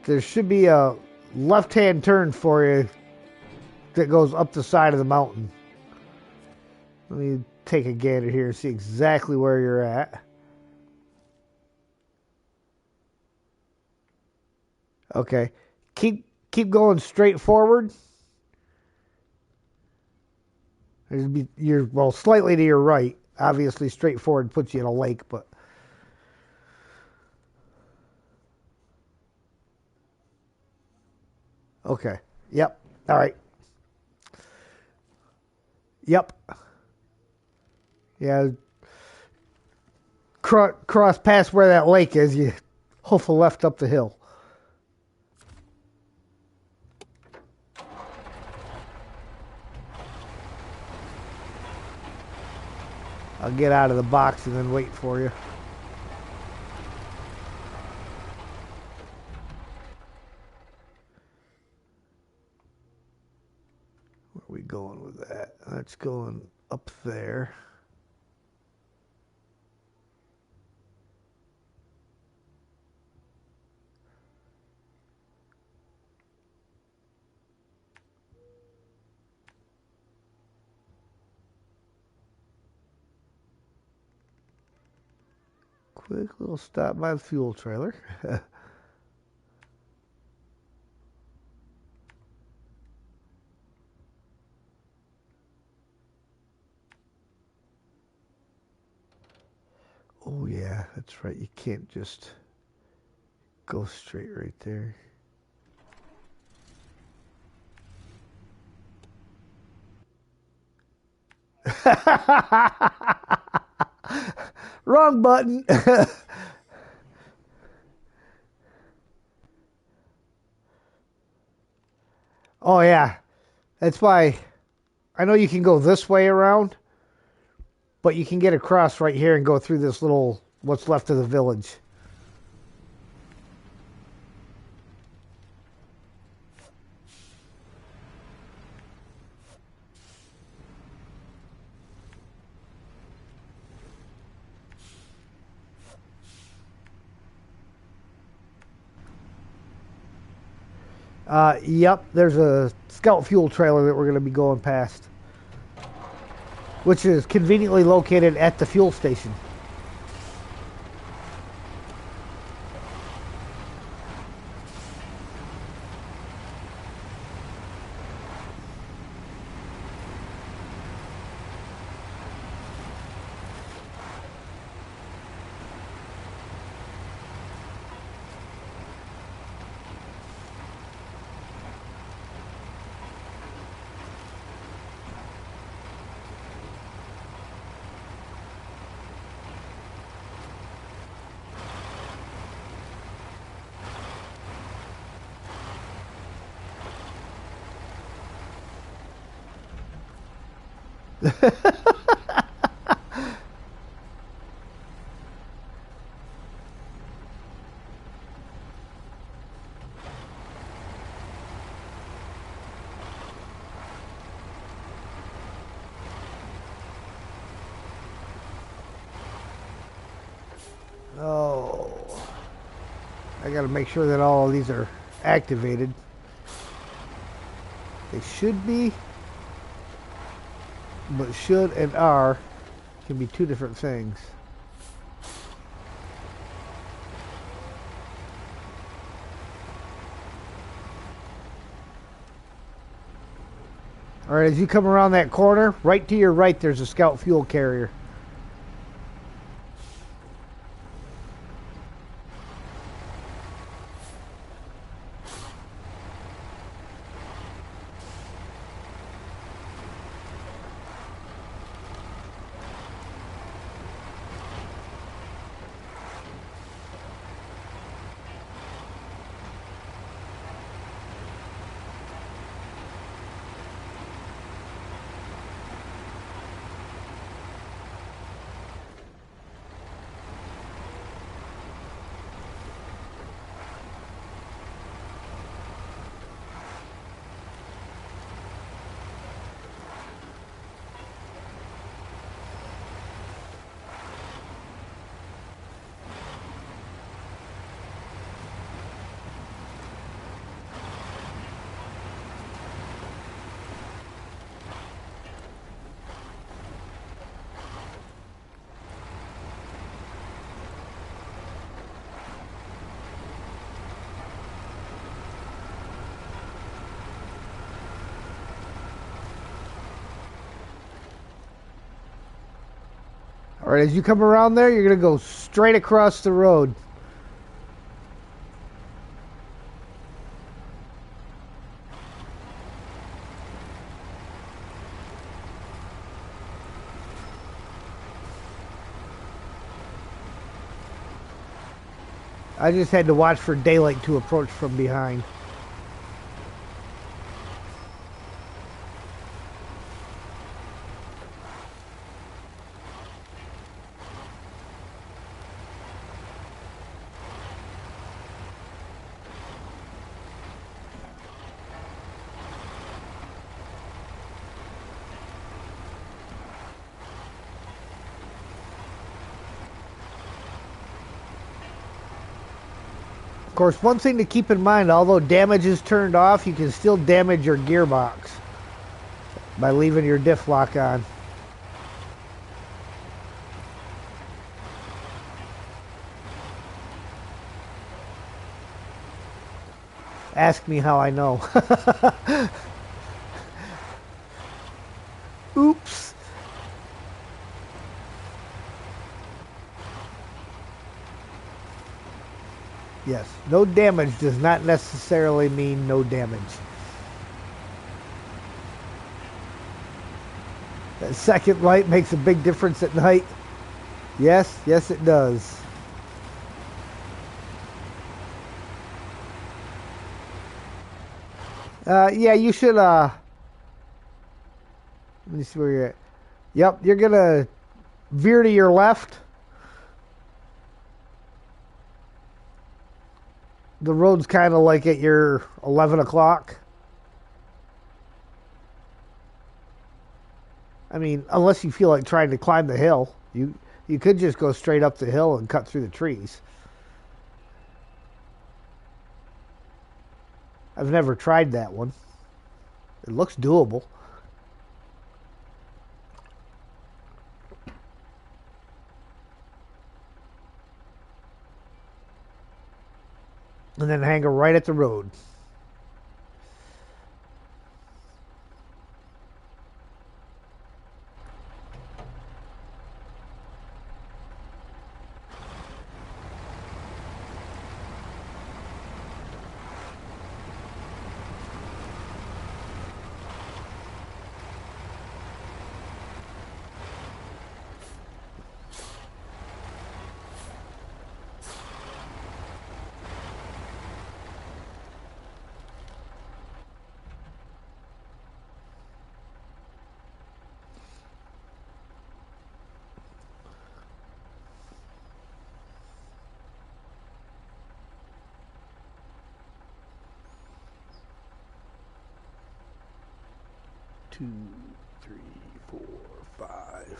There should be a left-hand turn for you that goes up the side of the mountain. Let me take a gander here and see exactly where you're at. Okay. Keep going straight forward. You're, well, slightly to your right. Obviously, straight forward puts you in a lake, but... Okay. Yep. All right. Yep. Yeah. Cross past where that lake is, you hoof a left up the hill. I'll get out of the box and then wait for you. That's going up there. Quick little stop by the fuel trailer. Oh yeah, that's right. You can't just go straight right there. Wrong button. Oh yeah, that's why I know you can go this way around, but you can get across right here and go through this little what's left of the village. Yep, there's a scout fuel trailer that we're going to be going past, which is conveniently located at the fuel station. Oh, I got to make sure that all of these are activated. They should be, but should and are can be two different things. All right, as you come around that corner, right to your right, there's a scout fuel carrier. All right, as you come around there, you're going to go straight across the road. I just had to watch for daylight to approach from behind. course, one thing to keep in mind, although damage is turned off, you can still damage your gearbox by leaving your diff lock on. Ask me how I know. Oops. Yes, no damage does not necessarily mean no damage. That second light makes a big difference at night. Yes, yes it does. Yeah, you should, let me see where you're at. Yep, you're gonna veer to your left. The road's kind of like at your 11 o'clock. I mean, unless you feel like trying to climb the hill, you could just go straight up the hill and cut through the trees. I've never tried that one. It looks doable. And then hang her right at the road. Two, three, four, five,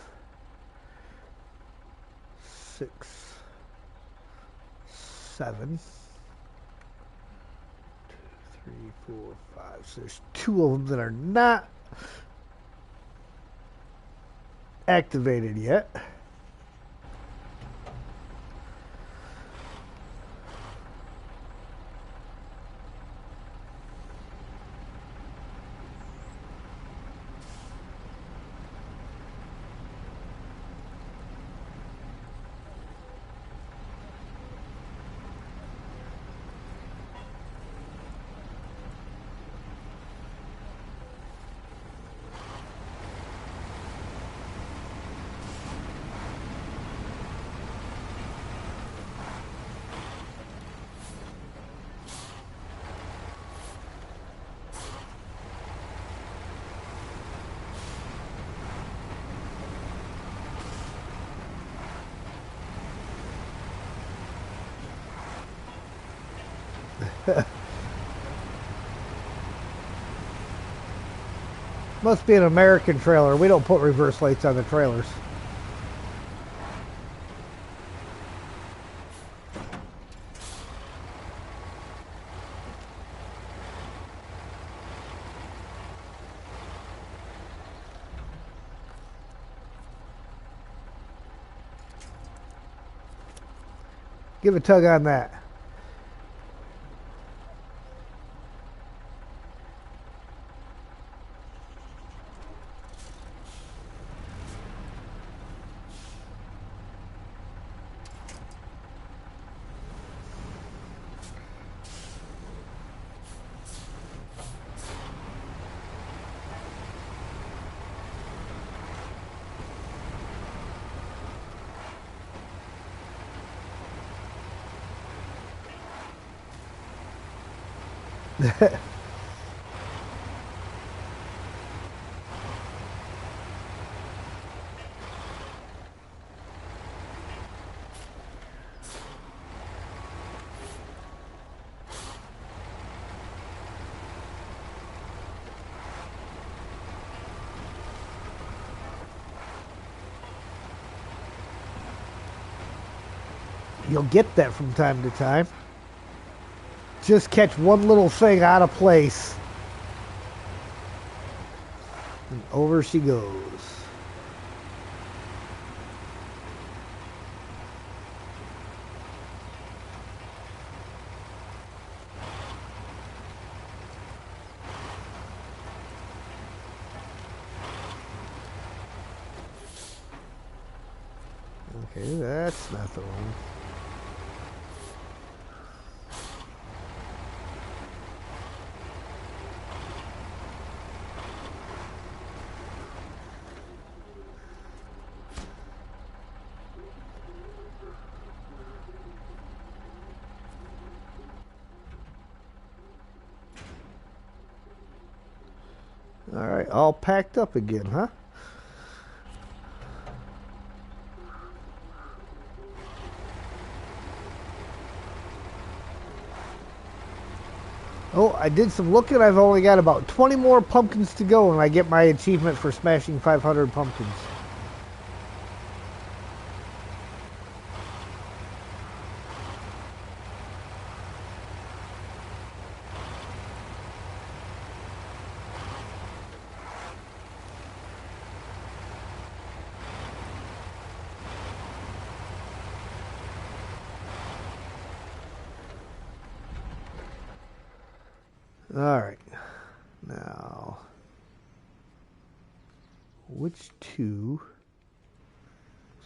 6, 7. 2, 3, 4, 5. So there's 2 of them that are not activated yet. Must be an American trailer. We don't put reverse lights on the trailers. Give a tug on that. You'll get that from time to time. just catch one little thing out of place. And over she goes. Okay, that's not the one. All right, all packed up again, huh? Oh, I did some looking. I've only got about 20 more pumpkins to go, and I get my achievement for smashing 500 pumpkins. All right. Now, which two?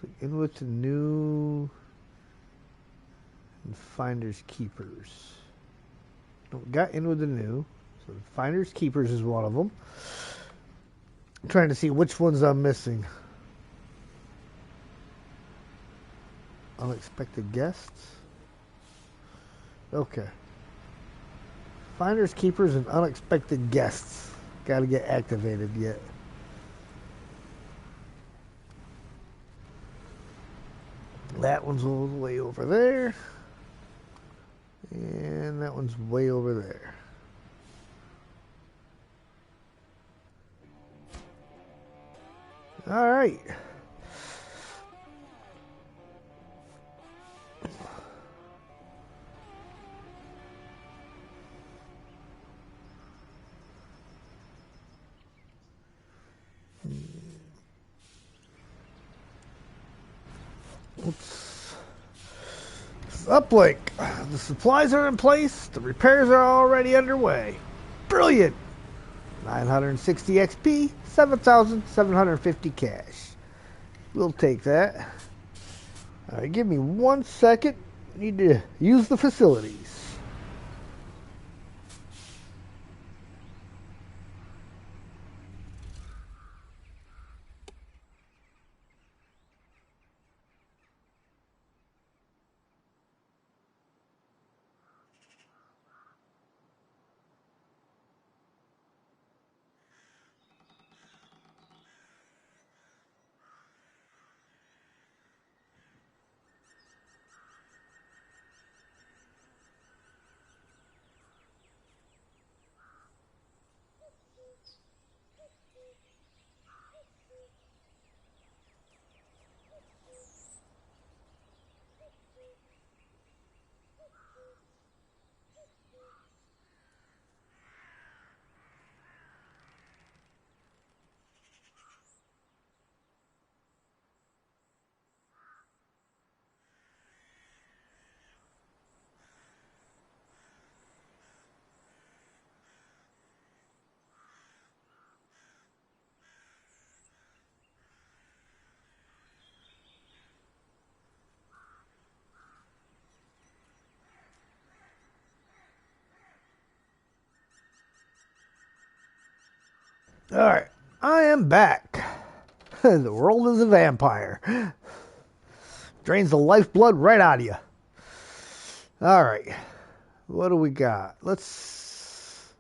So in with the new and Finders Keepers. No, got in with the new. So Finders Keepers is one of them. I'm trying to see which ones I'm missing. Unexpected guests. Okay. Finders Keepers and Unexpected Guests. Got to get activated yet. That one's way over there. And that one's way over there. All right. Oops. Uplink. The supplies are in place. The repairs are already underway. Brilliant. 960 XP, 7,750 cash. We'll take that. All right, give me 1 second. Need to use the facilities. All right, I am back. The world is a vampire. Drains the lifeblood right out of you. All right, what do we got? Let's...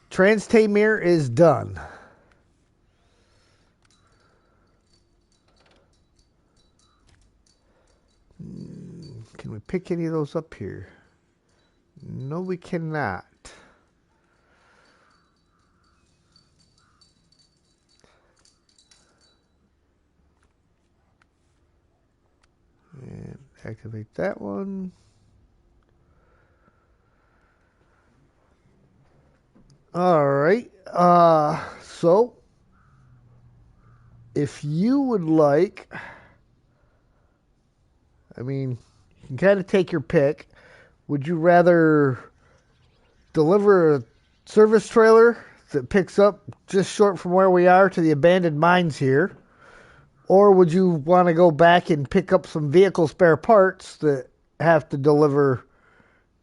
Trans-Tamir is done. Can we pick any of those up here? No, we cannot. And activate that one. All right. So if you would like, I mean, you can kind of take your pick. Would you rather deliver a service trailer that picks up just short from where we are to the abandoned mines here? Or would you want to go back and pick up some vehicle spare parts that have to deliver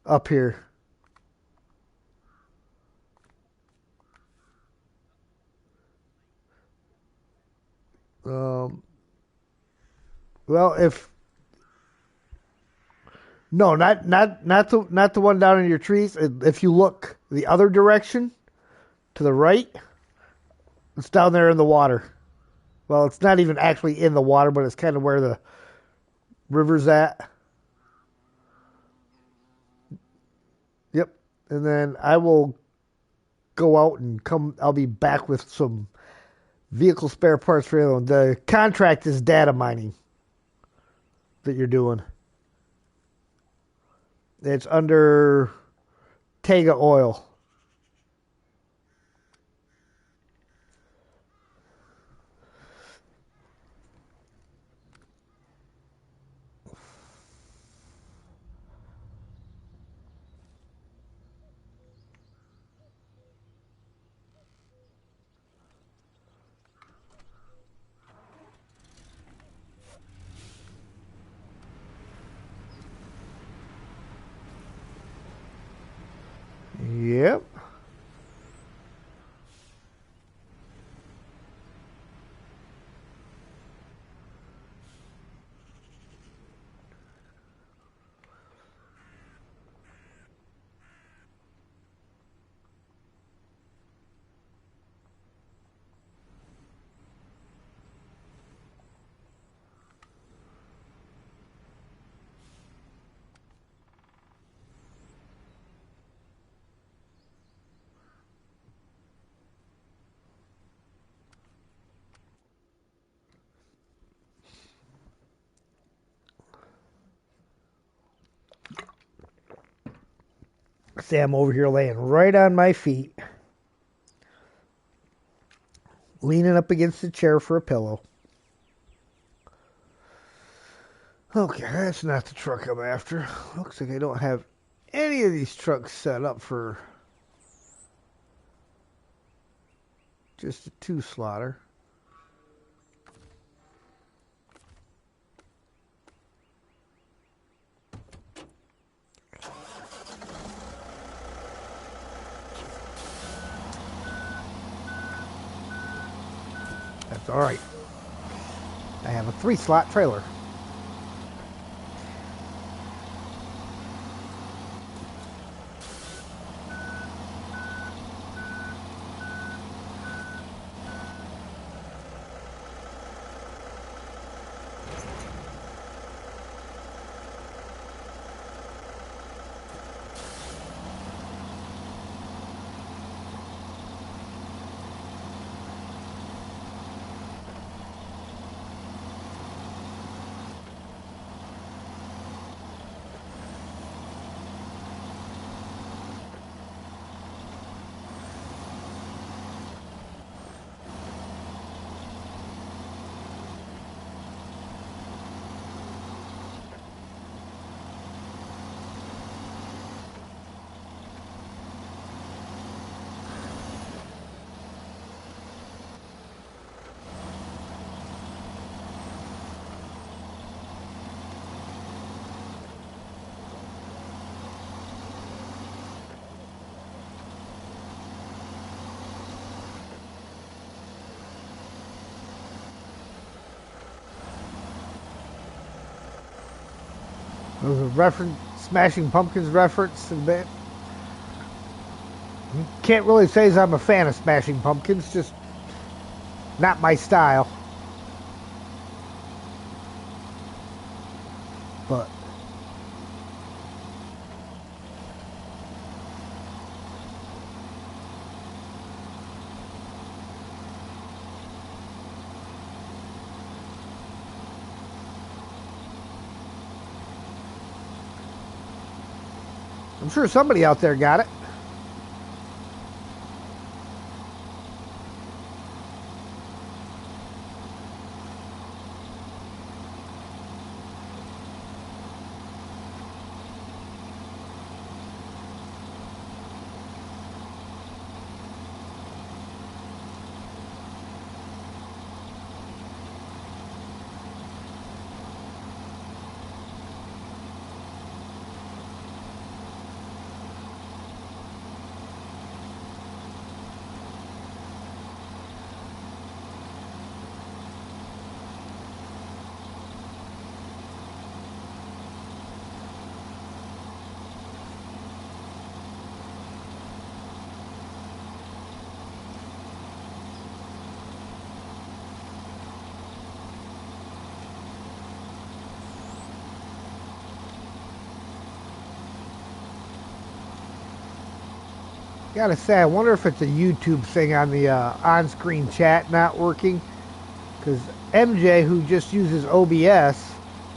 up here? Um, well, if no, not the one down in your trees. If you look the other direction to the right, it's down there in the water. Well, it's not even actually in the water, but it's kind of where the river's at. Yep. And then I will go out and come. I'll be back with some vehicle spare parts for you. The contract is data mining that you're doing. It's under Tega Oil. Yep. See, I'm over here laying right on my feet, leaning up against the chair for a pillow. Okay, that's not the truck I'm after. Looks like I don't have any of these trucks set up for just a two slotter. That's all right. I have a 3-slot trailer. There was a reference, Smashing Pumpkins reference in that. Can't really say I'm a fan of Smashing Pumpkins, just not my style. But I'm sure somebody out there got it. Gotta say, I wonder if it's a YouTube thing on the on-screen chat not working. Because MJ, who just uses OBS,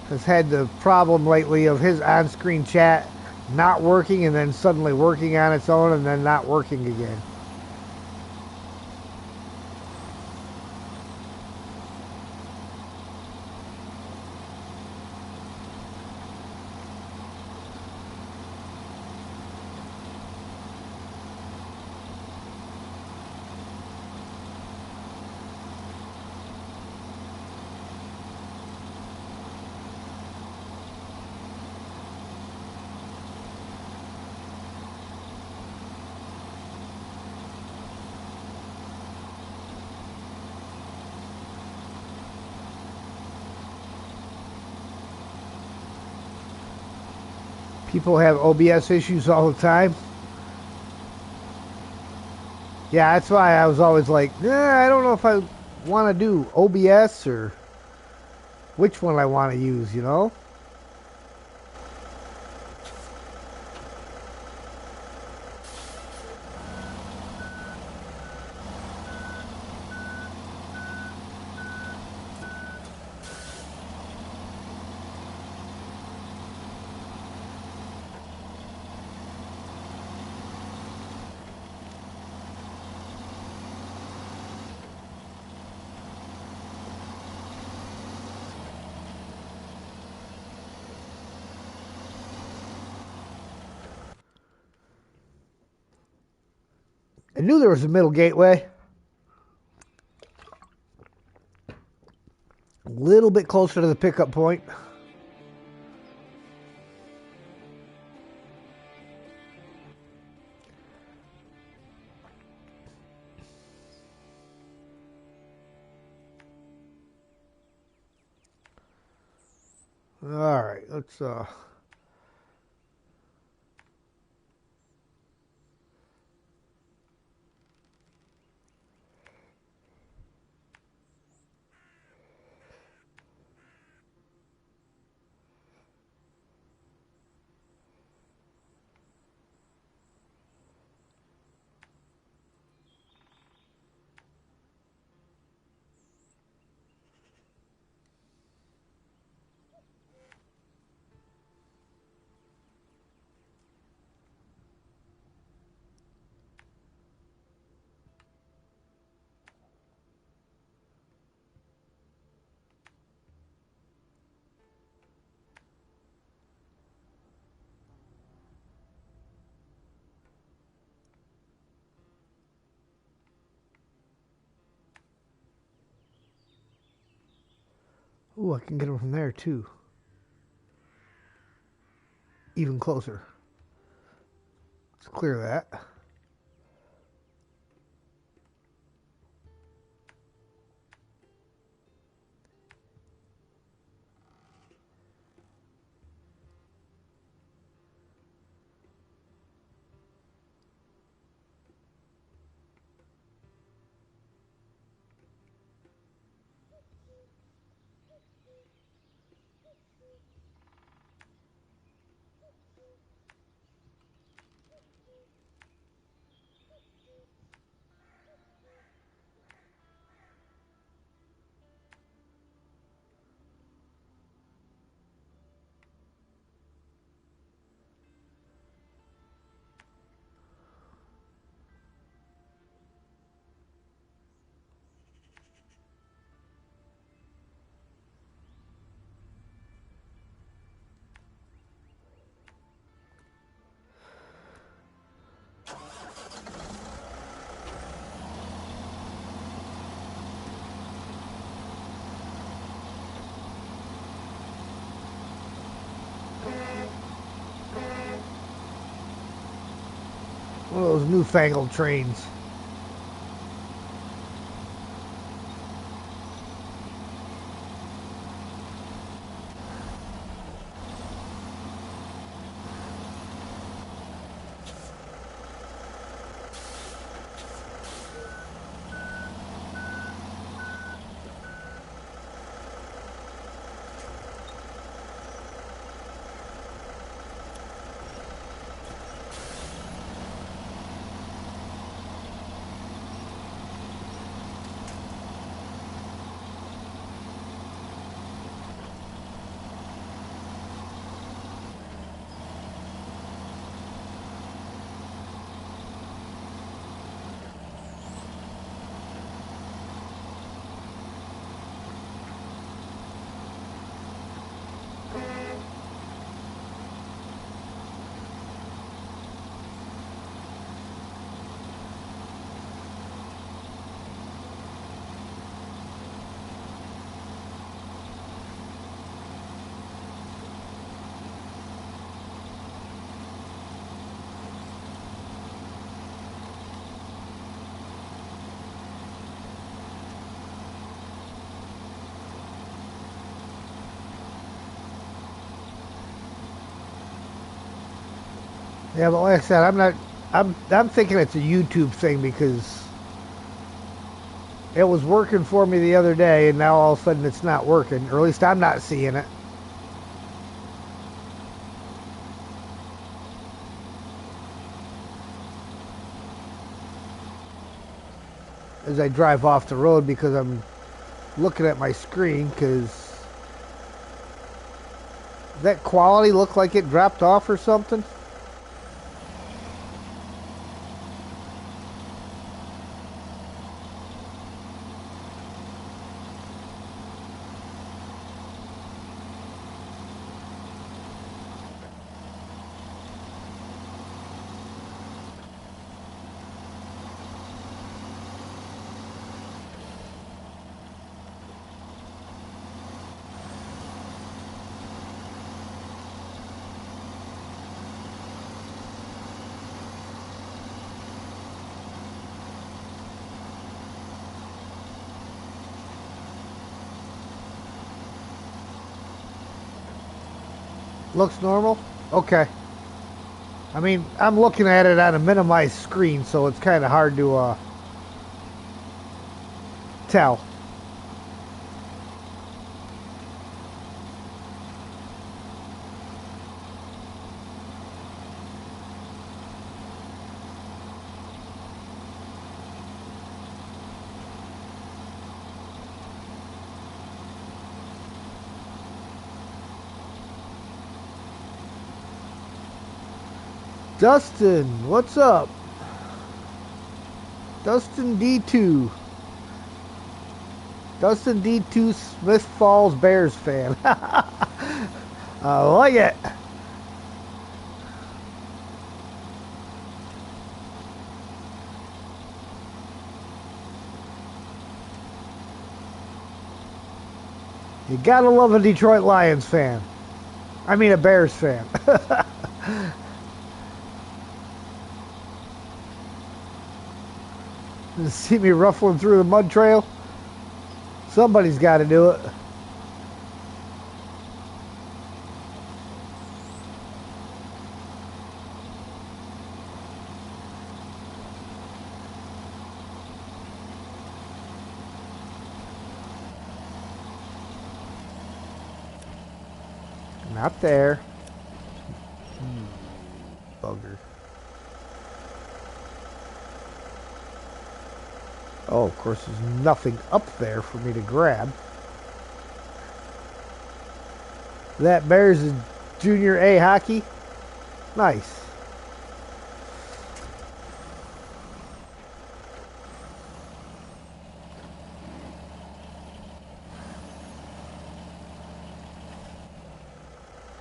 has had the problem lately of his on-screen chat not working and then suddenly working on its own and then not working again. People have OBS issues all the time. Yeah, that's why I was always like, I don't know if I want to do OBS or which one I want to use, you know? I knew there was a middle gateway. A little bit closer to the pickup point. All right, let's ooh, I can get them from there too. Even closer. Let's clear that. One of those newfangled trains. Yeah, but like I said, I'm not. I'm thinking it's a YouTube thing because it was working for me the other day, and now all of a sudden it's not working, or at least I'm not seeing it. As I drive off the road because I'm looking at my screen because that quality looked like it dropped off or something. Looks normal? Okay. I mean, I'm looking at it on a minimized screen, so it's kind of hard to tell. Dustin, what's up? Dustin D2. Dustin D2 Smith Falls Bears fan. I like it. You gotta love a Detroit Lions fan. I mean a Bears fan. See me ruffling through the mud trail? Somebody's got to do it. Not there. Bugger. Oh, of course, there's nothing up there for me to grab. That Bears is Junior A hockey. Nice.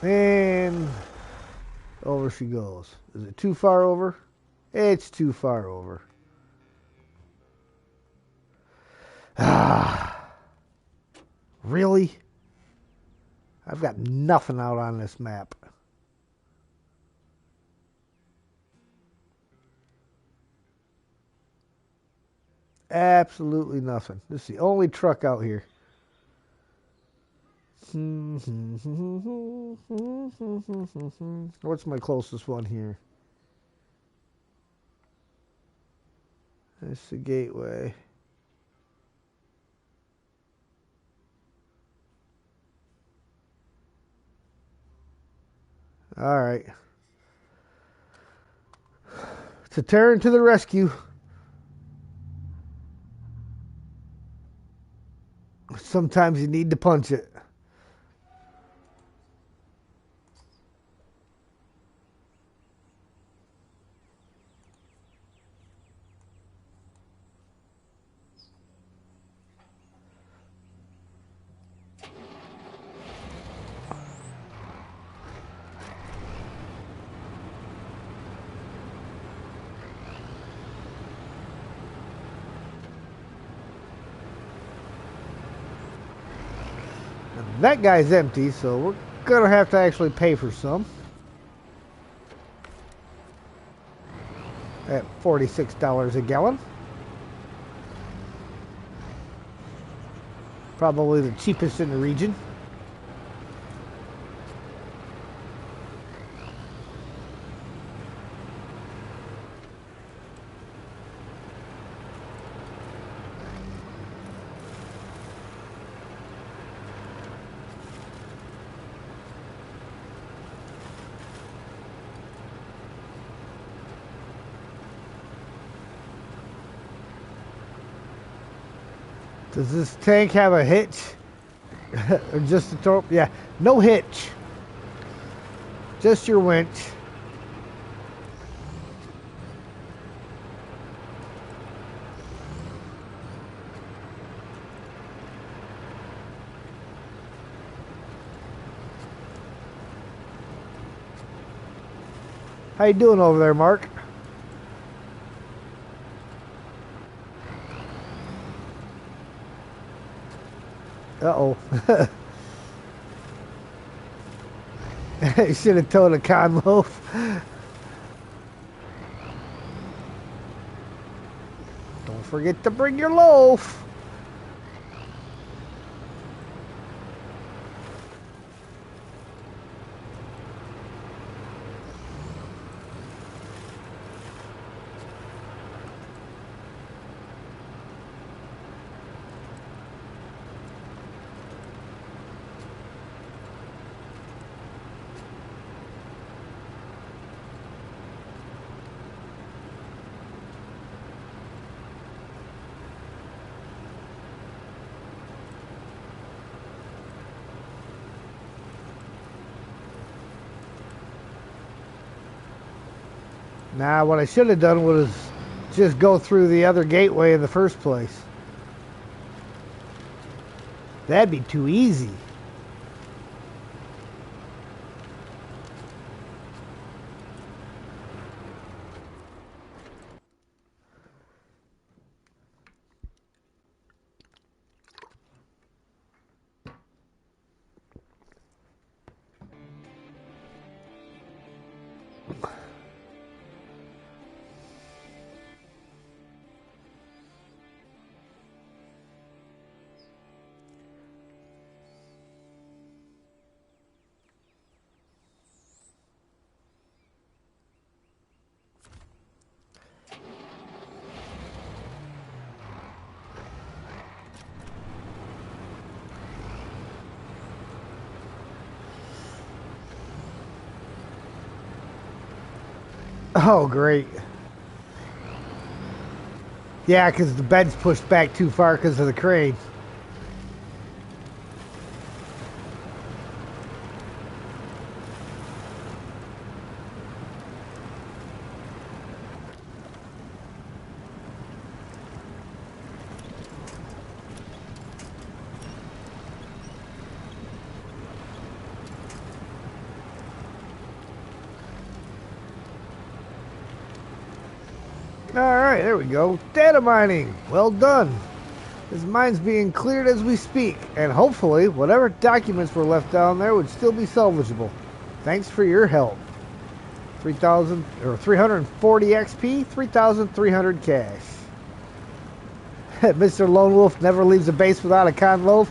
And over she goes. Is it too far over? It's too far over. Ah. Really? I've got nothing out on this map. Absolutely nothing. This is the only truck out here. What's my closest one here? That's the gateway. All right. To turn to the rescue. Sometimes you need to punch it. That guy's empty, so we're gonna have to actually pay for some. At $46 a gallon. Probably the cheapest in the region. Does this tank have a hitch? Or just a torp? Yeah, no hitch. Just your winch. How you doing over there, Mark? Uh-oh. You should have towed a con loaf. Don't forget to bring your loaf. Nah, what I should have done was just go through the other gateway in the first place. That'd be too easy. Oh, great. Yeah, because the bed's pushed back too far because of the crane. Alright, there we go. Data mining. Well done. This mine's being cleared as we speak, and hopefully whatever documents were left down there would still be salvageable. Thanks for your help. 3,000 or 340 XP, 3,300 cash. Mr. Lone Wolf never leaves a base without a con loaf.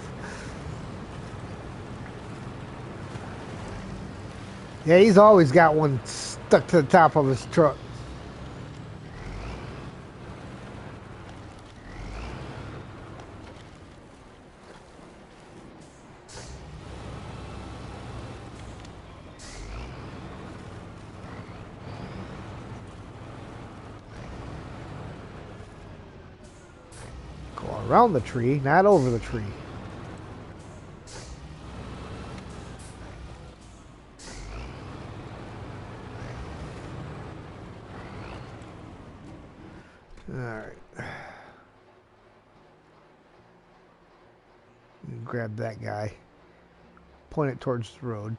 Yeah, he's always got one stuck to the top of his truck. Around the tree, not over the tree. Alright. Grab that guy. Point it towards the road.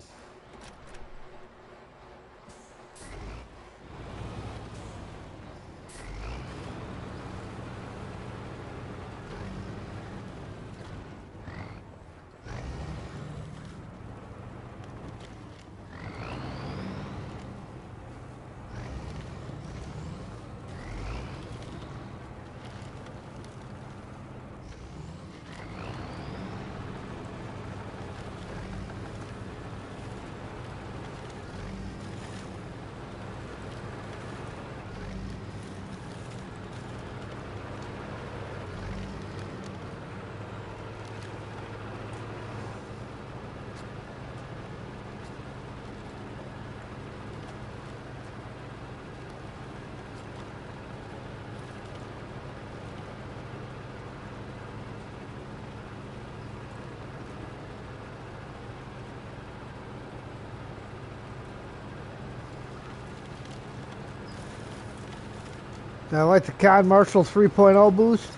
I like the COD Marshall 3.0 boost.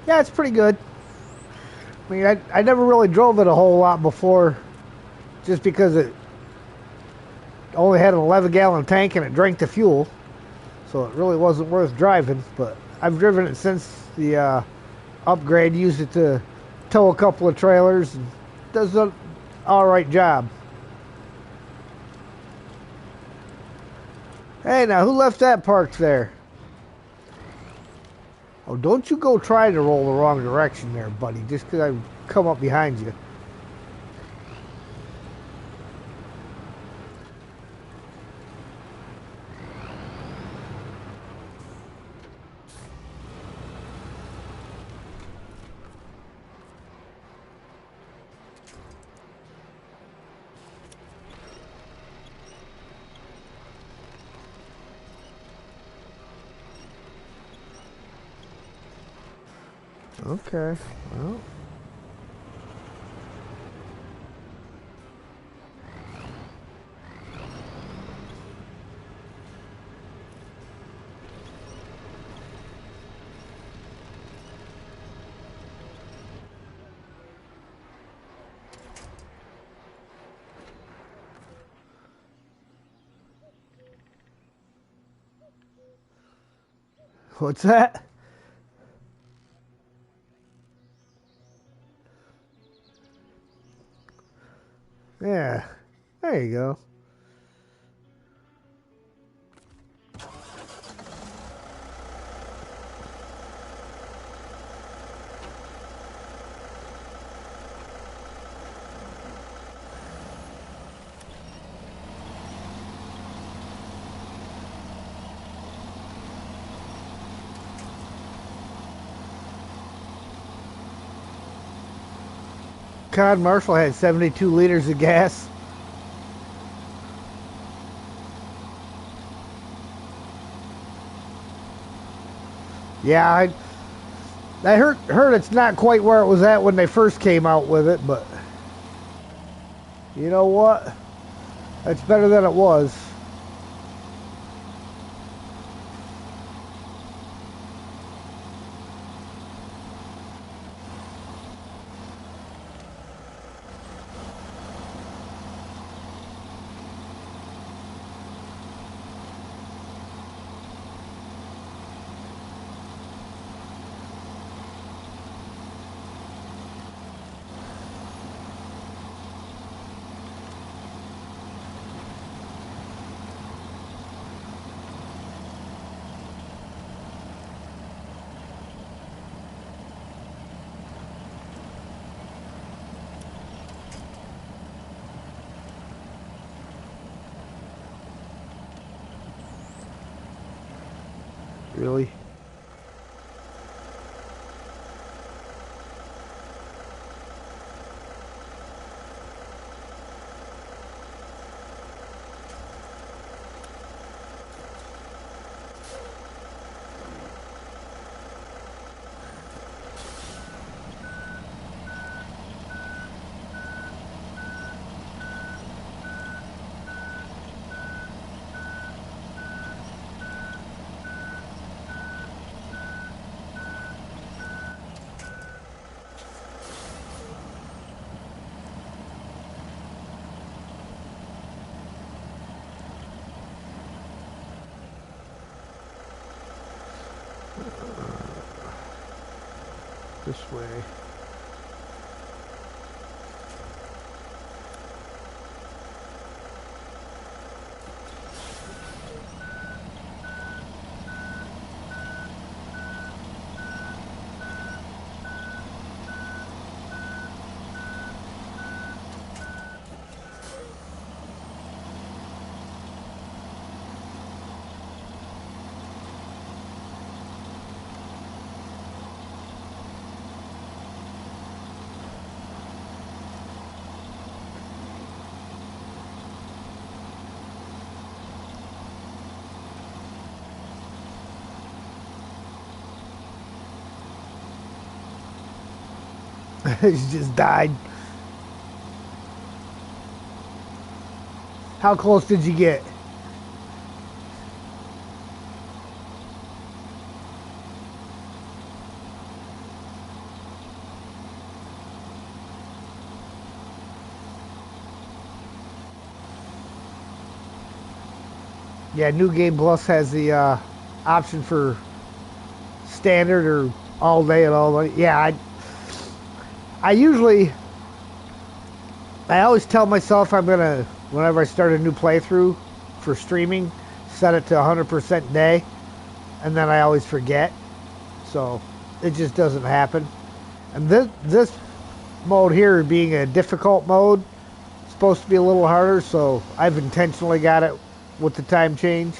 Yeah, it's pretty good. I mean, I never really drove it a whole lot before, just because it only had an 11-gallon tank and it drank the fuel, so it really wasn't worth driving. But I've driven it since the upgrade. Used it to tow a couple of trailers, and does an all right job. Hey, now who left that parked there? Oh, don't you go try to roll the wrong direction there, buddy, just because I come up behind you. Okay, well. What's that? Yeah, there you go. COD Marshall had 72 liters of gas. Yeah, I heard it's not quite where it was at when they first came out with it, but you know what? It's better than it was. Really? This way. He just died. How close did you get? Yeah, New Game Plus has the option for standard or all day and all day. Yeah, I usually, I always tell myself I'm gonna, whenever I start a new playthrough for streaming, set it to 100% day, and then I always forget. So it just doesn't happen. And this mode here being a difficult mode, supposed to be a little harder, so I've intentionally got it with the time change.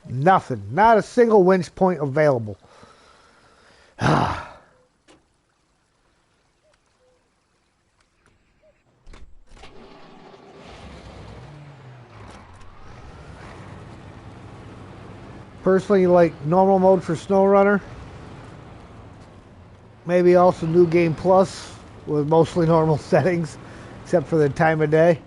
Nothing. Not a single winch point available. Personally, like normal mode for Snowrunner. Maybe also New Game Plus with mostly normal settings, except for the time of day.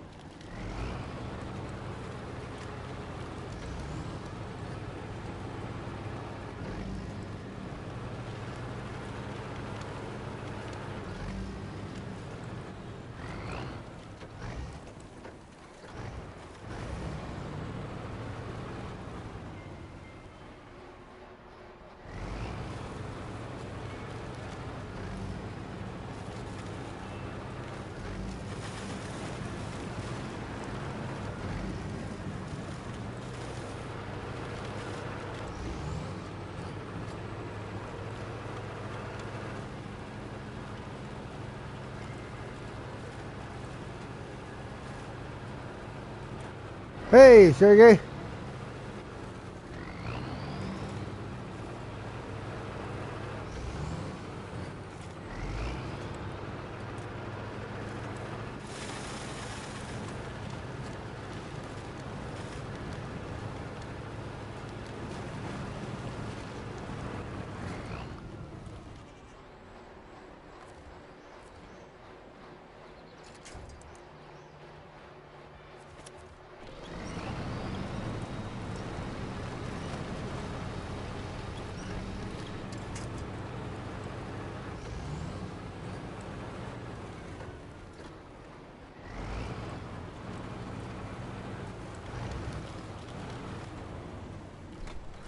Hey, Sergey.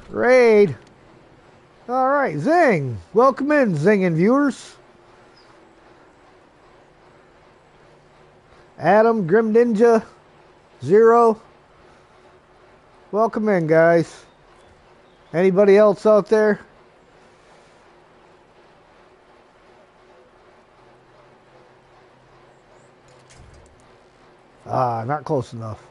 Raid. All right, Zing. Welcome in, Zinging viewers. Adam, Grim Ninja, Zero. Welcome in, guys. Anybody else out there? Ah, not close enough.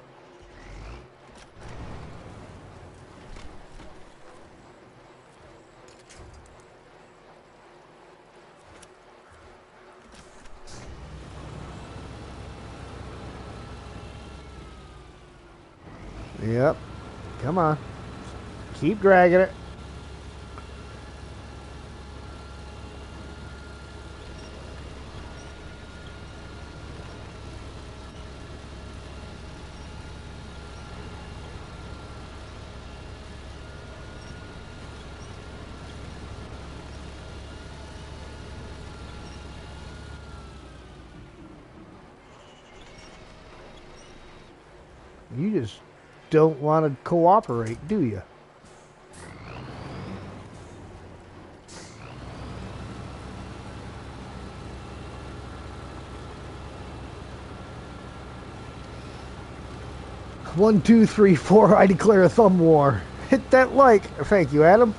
Yep. Come on. Keep dragging it. You just don't want to cooperate, do you? One, two, three, four. I declare a thumb war. Hit that like. Thank you, Adam.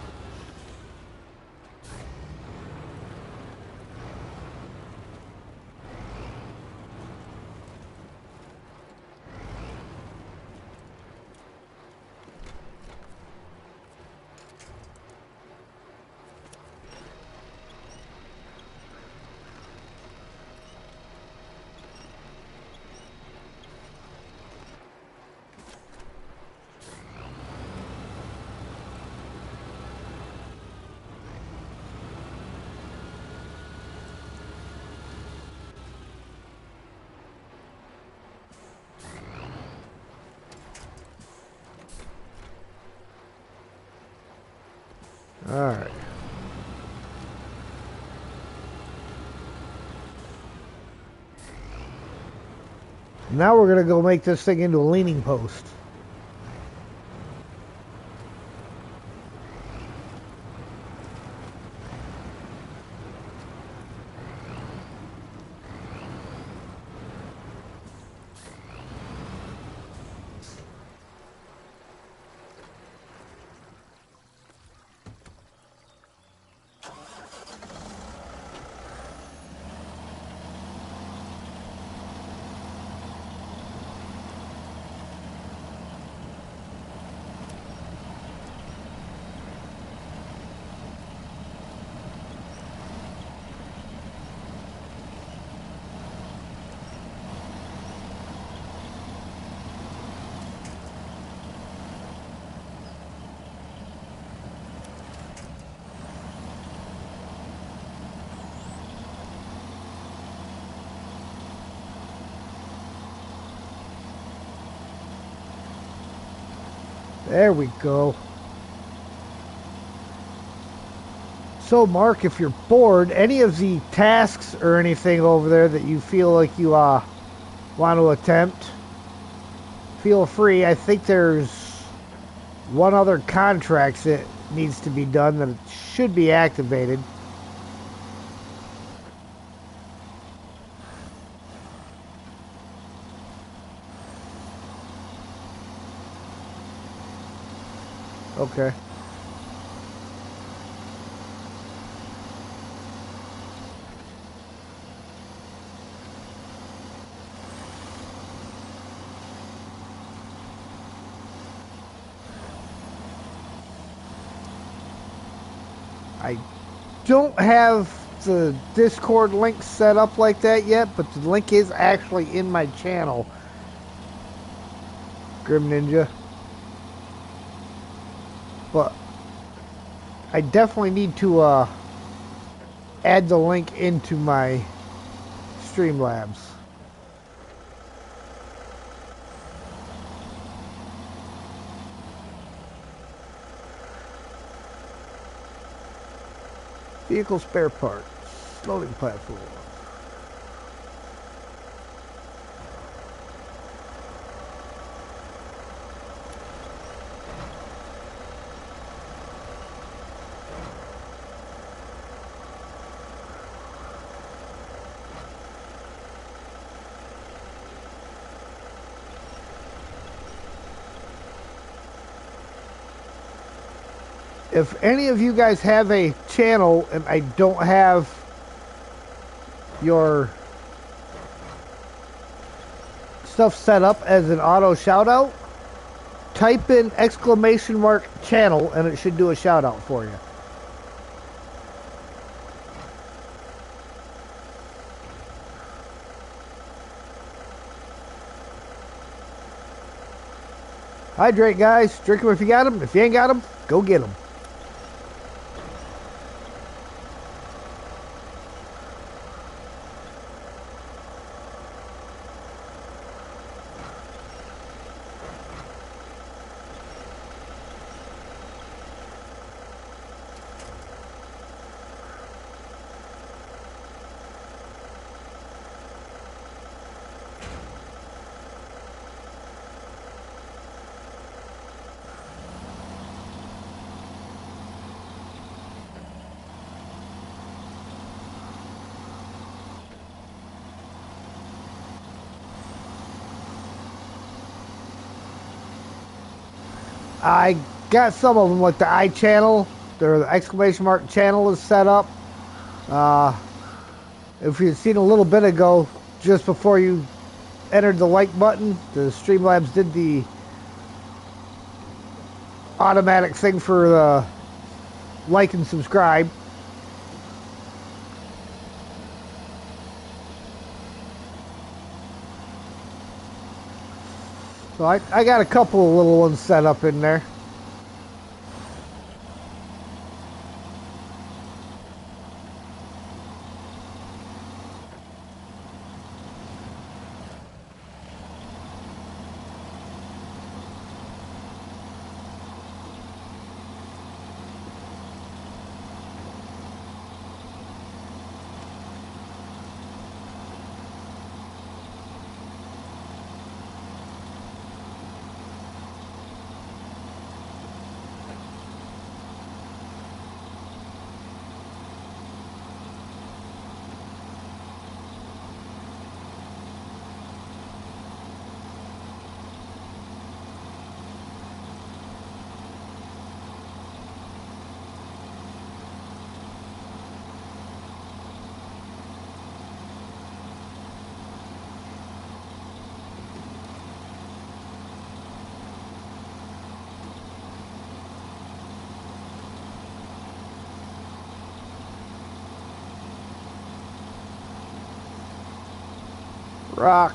Alright. Now we're going to go make this thing into a leaning post. There we go. So, Mark, if you're bored, any of the tasks or anything over there that you feel like you want to attempt, feel free. I think there's one other contract that needs to be done that should be activated. Okay. I don't have the Discord link set up like that yet, but the link is actually in my channel, Grim Ninja. But I definitely need to add the link into my Streamlabs. Vehicle spare parts, loading platform. If any of you guys have a channel and I don't have your stuff set up as an auto shout out, type in !channel and it should do a shout out for you. Hydrate, guys. Drink them if you got them. If you ain't got them, go get them. I got some of them, like the I channel. The exclamation mark channel is set up. Uh, if you'd seen a little bit ago, just before you entered the like button, the Streamlabs did the automatic thing for the like and subscribe. So I got a couple of little ones set up in there. Rock.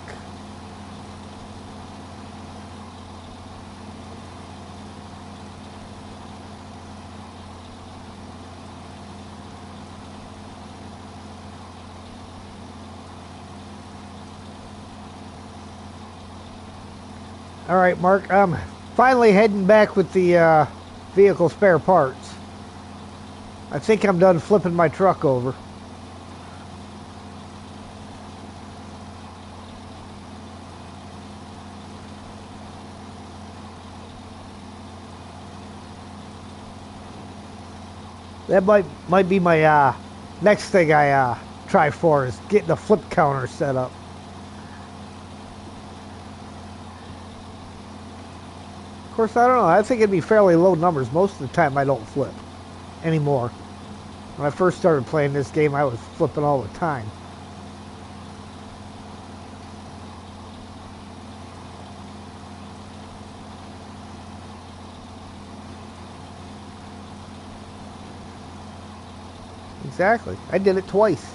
All right, Mark. I'm finally heading back with the vehicle spare parts. I think I'm done flipping my truck over. That might be my next thing I try for is getting the flip counter set up. Of course, I don't know. I think it'd be fairly low numbers. Most of the time, I don't flip anymore. When I first started playing this game, I was flipping all the time. Exactly. I did it twice.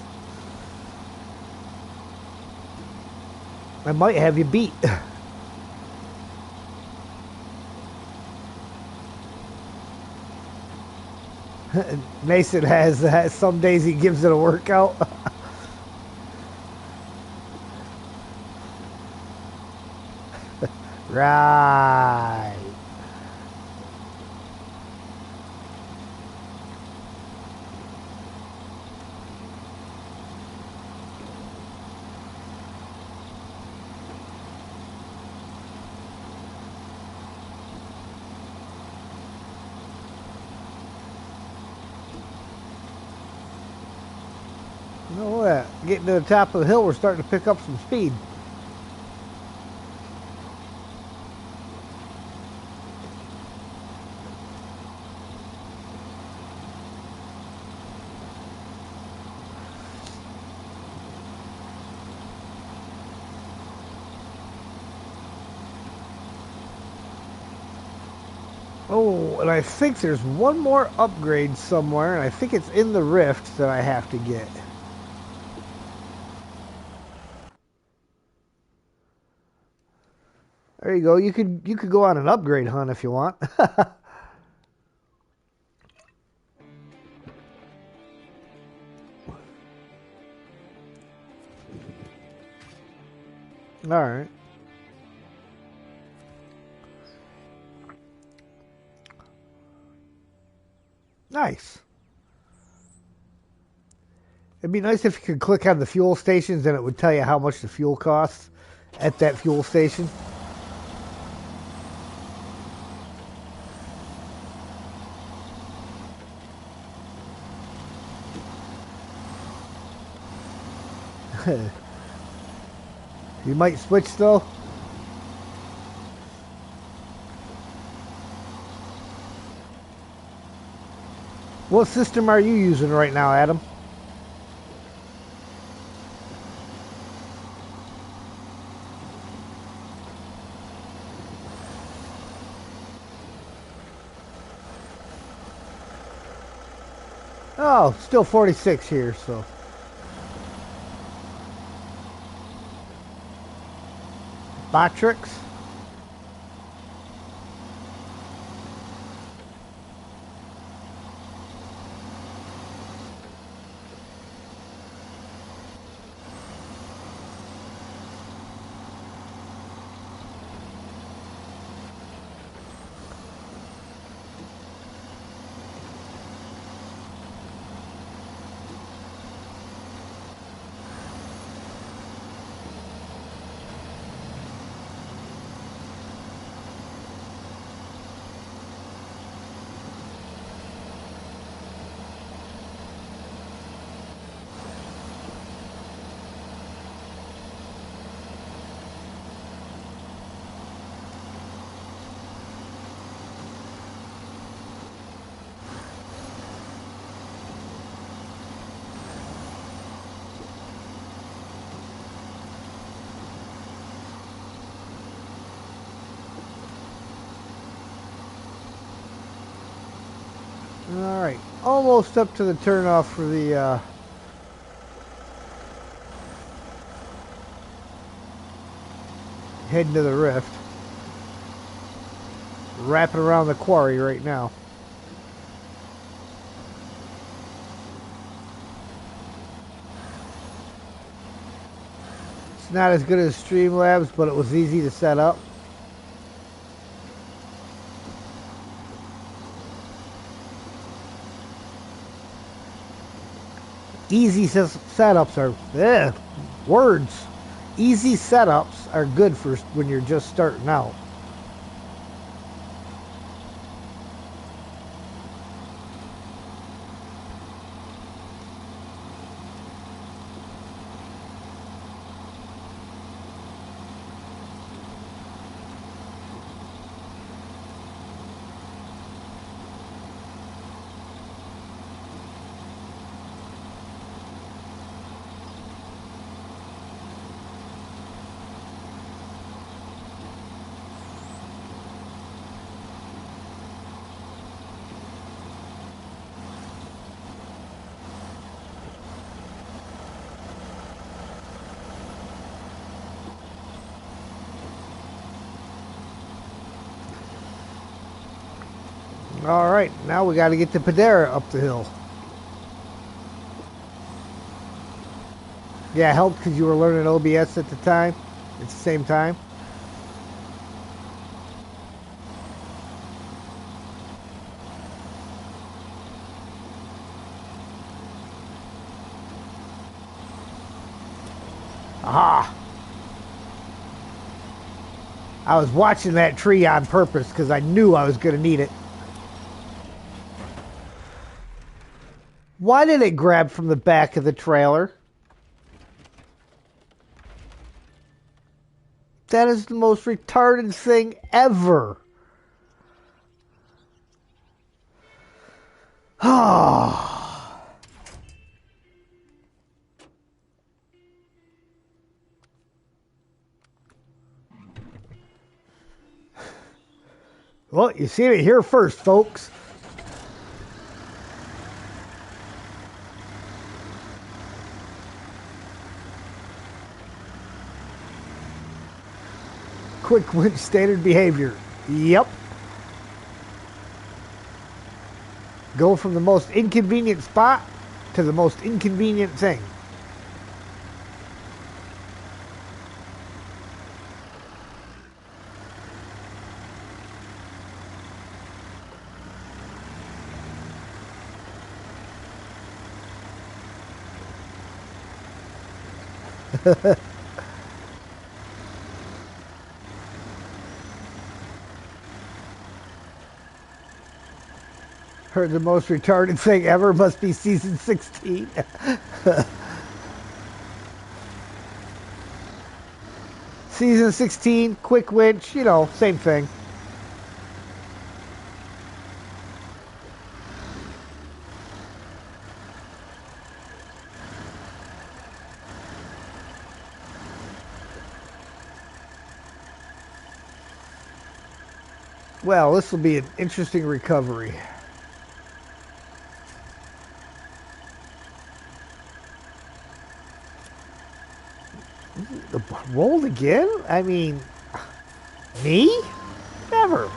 I might have you beat. Mason has some days he gives it a workout. Right. You know what? Getting to the top of the hill, we're starting to pick up some speed. Oh, and I think there's one more upgrade somewhere, and I think it's in the rift that I have to get. There you go. You could go on an upgrade hunt if you want. All right. Nice. It'd be nice if you could click on the fuel stations and it would tell you how much the fuel costs at that fuel station. You might switch though. What system are you using right now, Adam? Oh, still 46 here, so. Botrix. Alright, almost up to the turnoff for the heading to the rift. Wrapping around the quarry right now. It's not as good as Streamlabs, but it was easy to set up. Easy setups are words. Easy setups are good for when you're just starting out. Alright, now we got to get the Padera up the hill. Yeah, it helped because you were learning OBS at the time. At the same time. Aha! I was watching that tree on purpose because I knew I was going to need it. Why did it grab from the back of the trailer? That is the most retarded thing ever. Well, you see it here first, folks. Quick winch standard behavior. Yep. Go from the most inconvenient spot to the most inconvenient thing. Heard the most retarded thing ever must be season 16. Season 16, quick winch, you know, same thing. Well, this will be an interesting recovery. Rolled again? I mean, me? Never.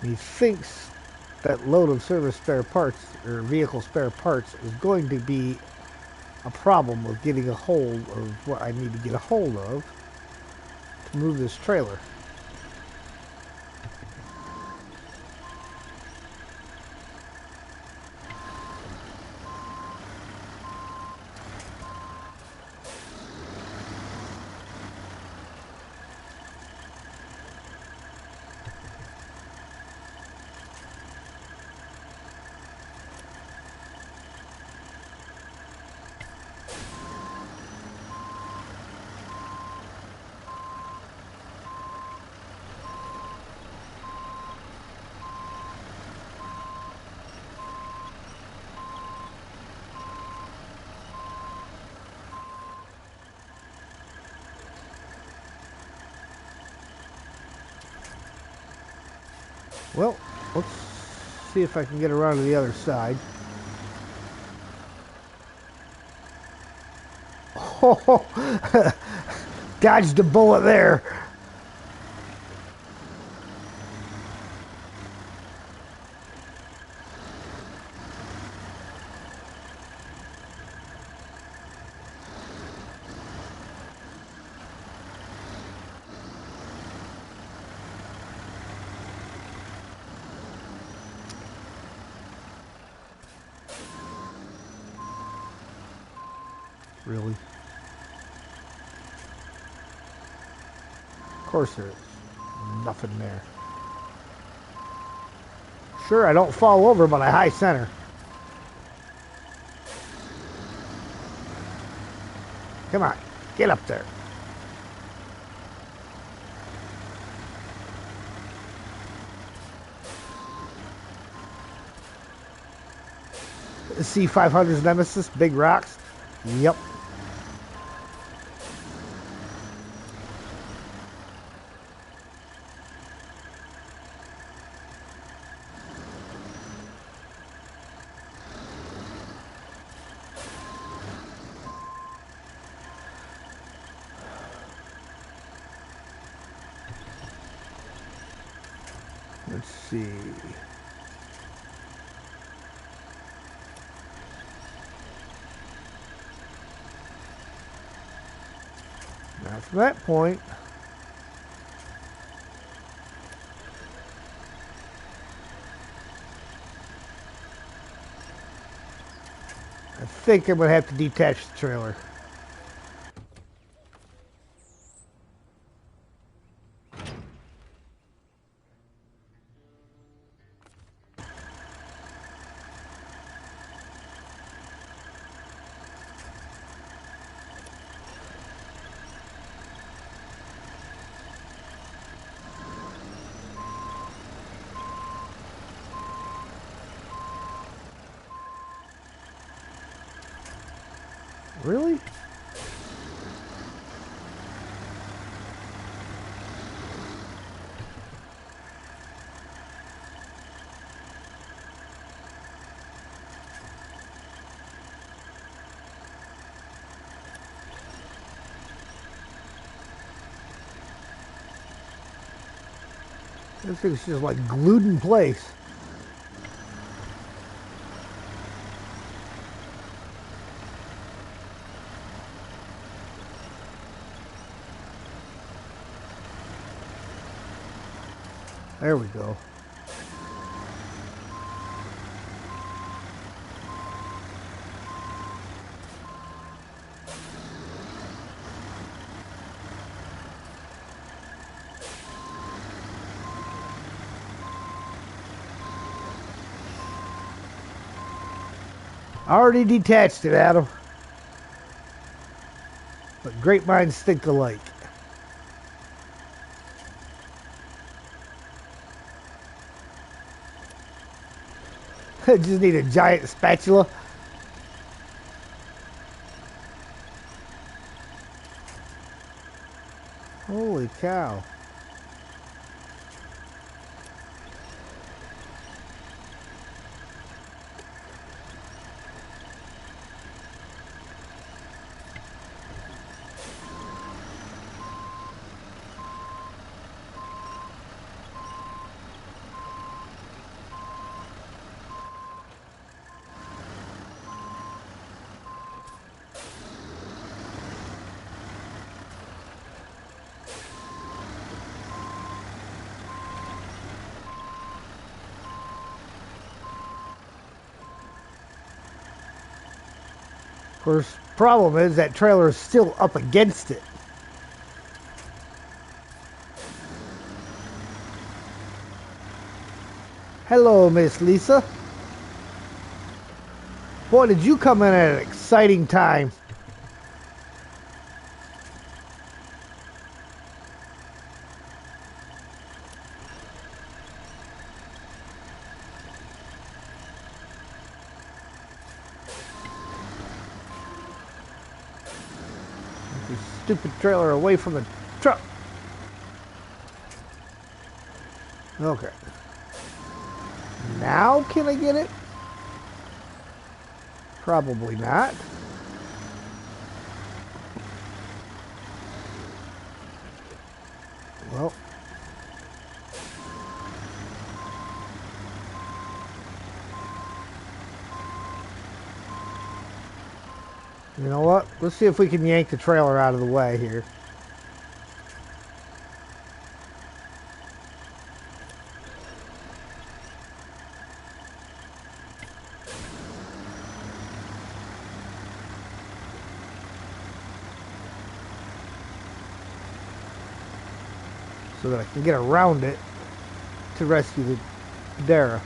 He thinks that load of service spare parts or vehicle spare parts is going to be a problem with getting a hold of what I need to get a hold of to move this trailer. Well, let's see if I can get around to the other side. Oh, dodged a bullet there. Really? Of course there is. Nothing there. Sure, I don't fall over, but I high center. Come on, get up there. C500's Nemesis, big rocks. Yep. Let's see. Now from that point, I think I'm going to have to detach the trailer. Really? This thing's just like glued in place. There we go. Already detached it, Adam. But great minds think alike. Just need a giant spatula. Holy cow. Of course, problem is that trailer is still up against it. Hello, Miss Lisa. Boy, did you come in at an exciting time. This stupid trailer away from the truck. Okay. Now can I get it? Probably not. Well. You know what? Let's see if we can yank the trailer out of the way here. So that I can get around it to rescue the Dara.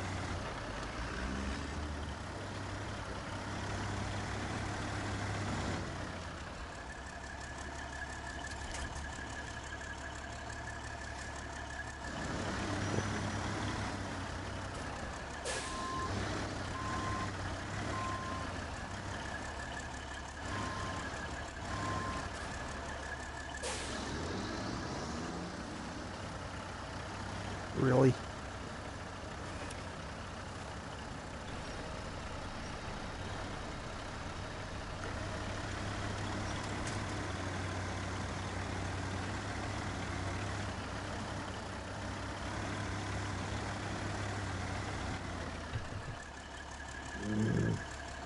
Really?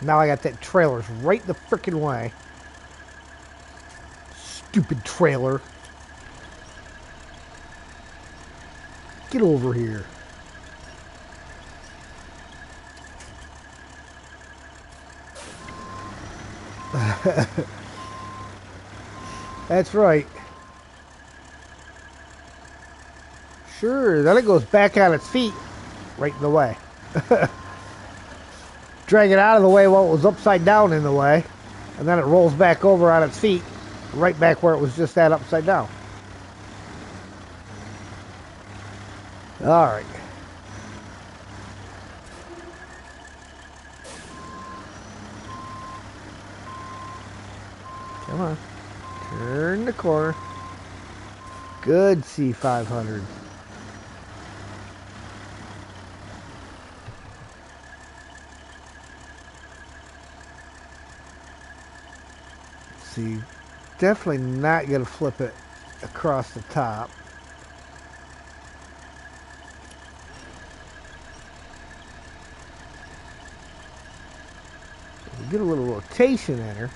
Now I got that trailer's right the frickin' way. Stupid trailer. Get over here. That's right. Sure, then it goes back on its feet. Right in the way. Drag it out of the way while it was upside down in the way. And then it rolls back over on its feet. Right back where it was just at upside down. Alright. Come on. Turn the corner. Good C500. See, definitely not going to flip it across the top. We get a little rotation in her.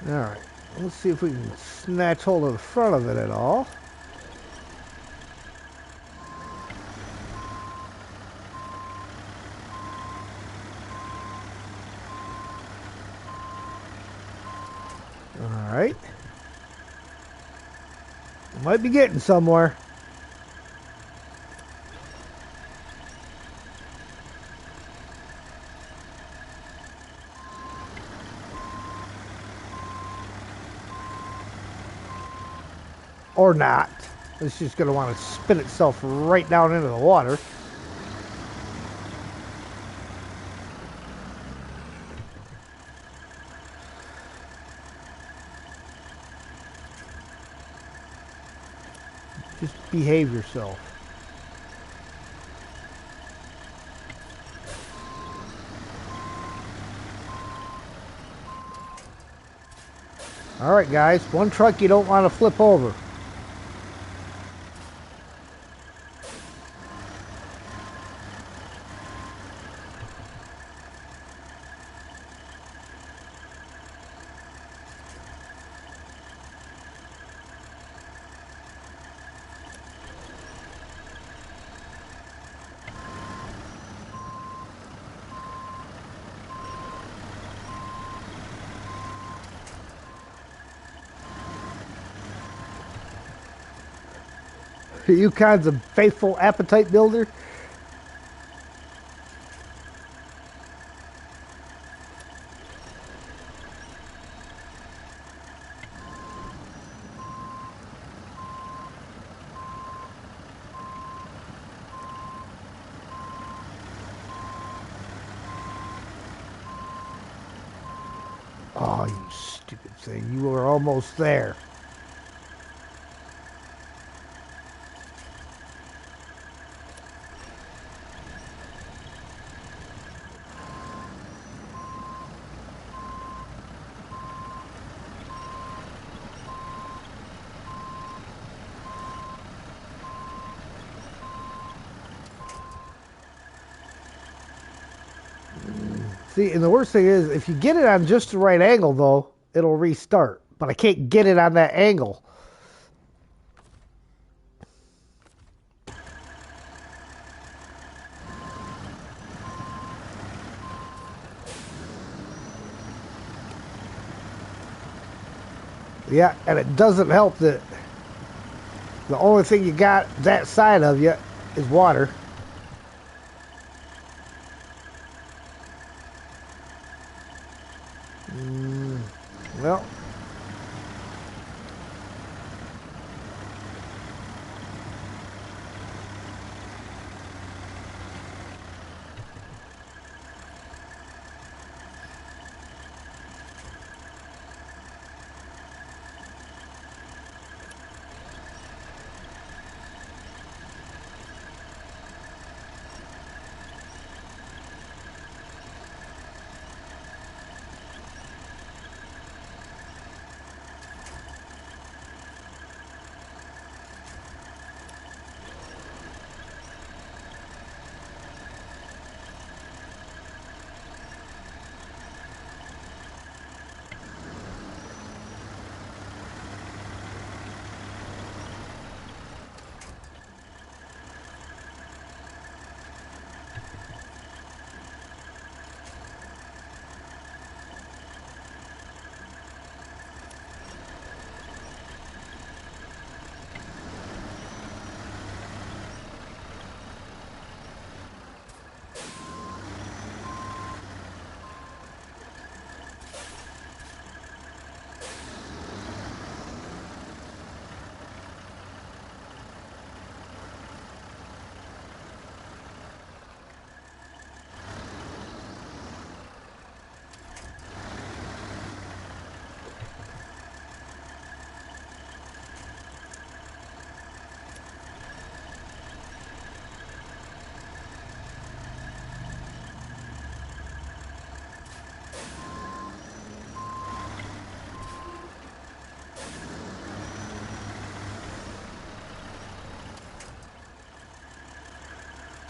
Alright, let's see if we can snatch hold of the front of it at all. Alright. Might be getting somewhere. Or not. It's just going to want to spin itself right down into the water. Just behave yourself. Alright guys, one truck you don't want to flip over. Yukon's a faithful appetite builder. Oh, you stupid thing. You were almost there. See, and the worst thing is, if you get it on just the right angle, though, it'll restart. But I can't get it on that angle. Yeah, and it doesn't help that the only thing you got that side of you is water. Well,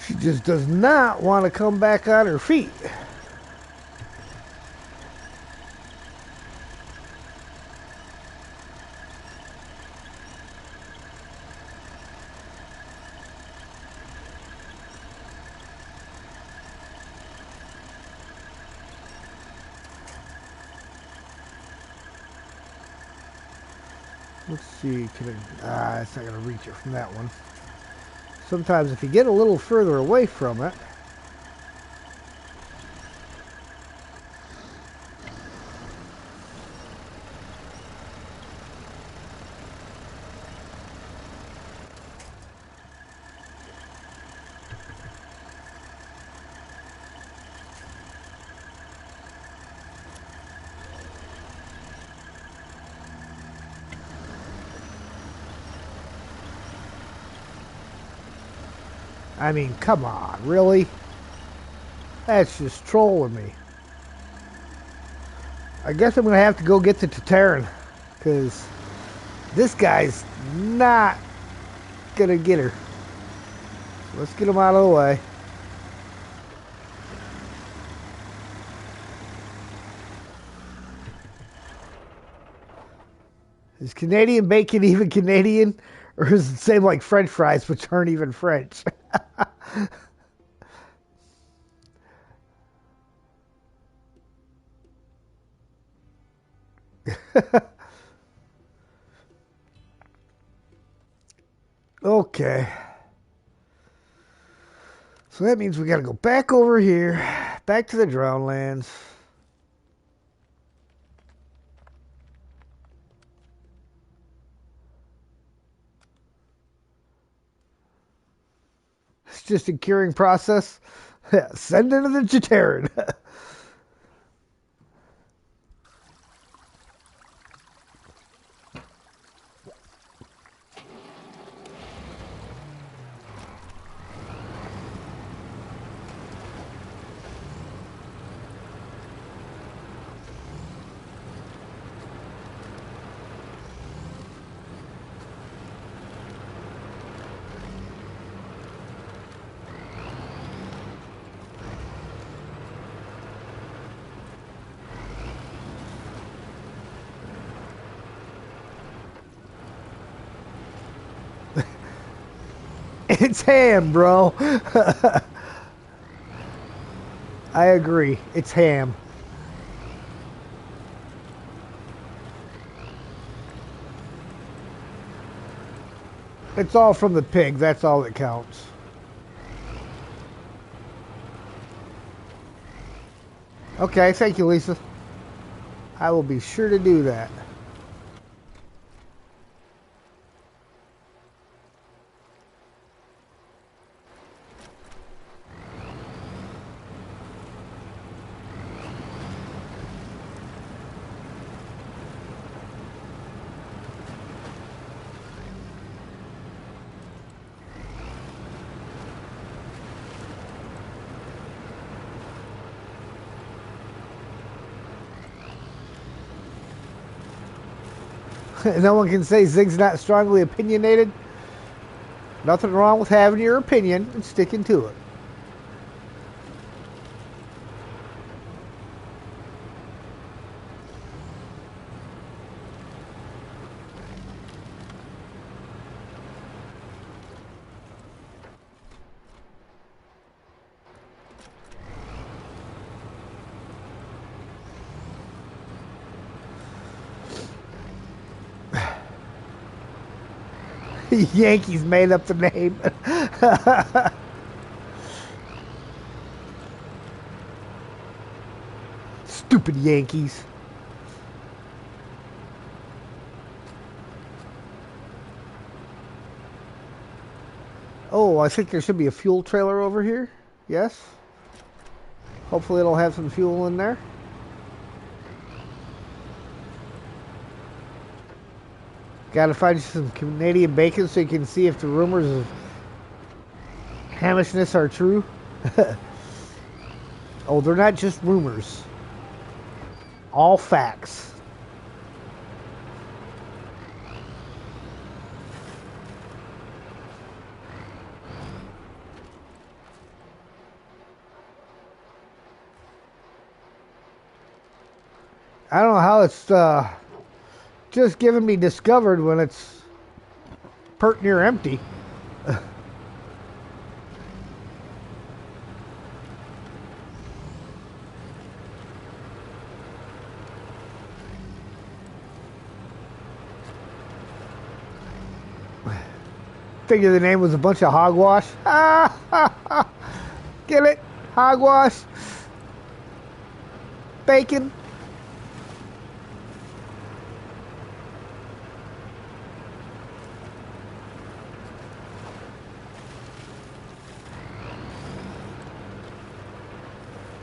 she just does not want to come back on her feet. Let's see, it's not going to reach it from that one. Sometimes if you get a little further away from it, I mean, come on, really? That's just trolling me. I guess I'm going to have to go get the Tataran, because this guy's not going to get her. So let's get him out of the way. Is Canadian bacon even Canadian? Or is it the same like French fries, which aren't even French? Okay. So that means we got to go back over here, back to the Drownlands. It's just a curing process. Send into the Jataran. It's ham, bro. I agree. It's ham. It's all from the pig. That's all that counts. Okay, thank you, Lisa. I will be sure to do that. No one can say Zig's not strongly opinionated. Nothing wrong with having your opinion and sticking to it. Yankees made up the name. Stupid Yankees. Oh, I think there should be a fuel trailer over here. Yes. Hopefully it'll have some fuel in there. Gotta find you some Canadian bacon so you can see if the rumors of hamishness are true. Oh, they're not just rumors. All facts. I don't know how it's just giving me discovered when it's pert near empty. figured the name was a bunch of hogwash. Get it? Hogwash. Bacon.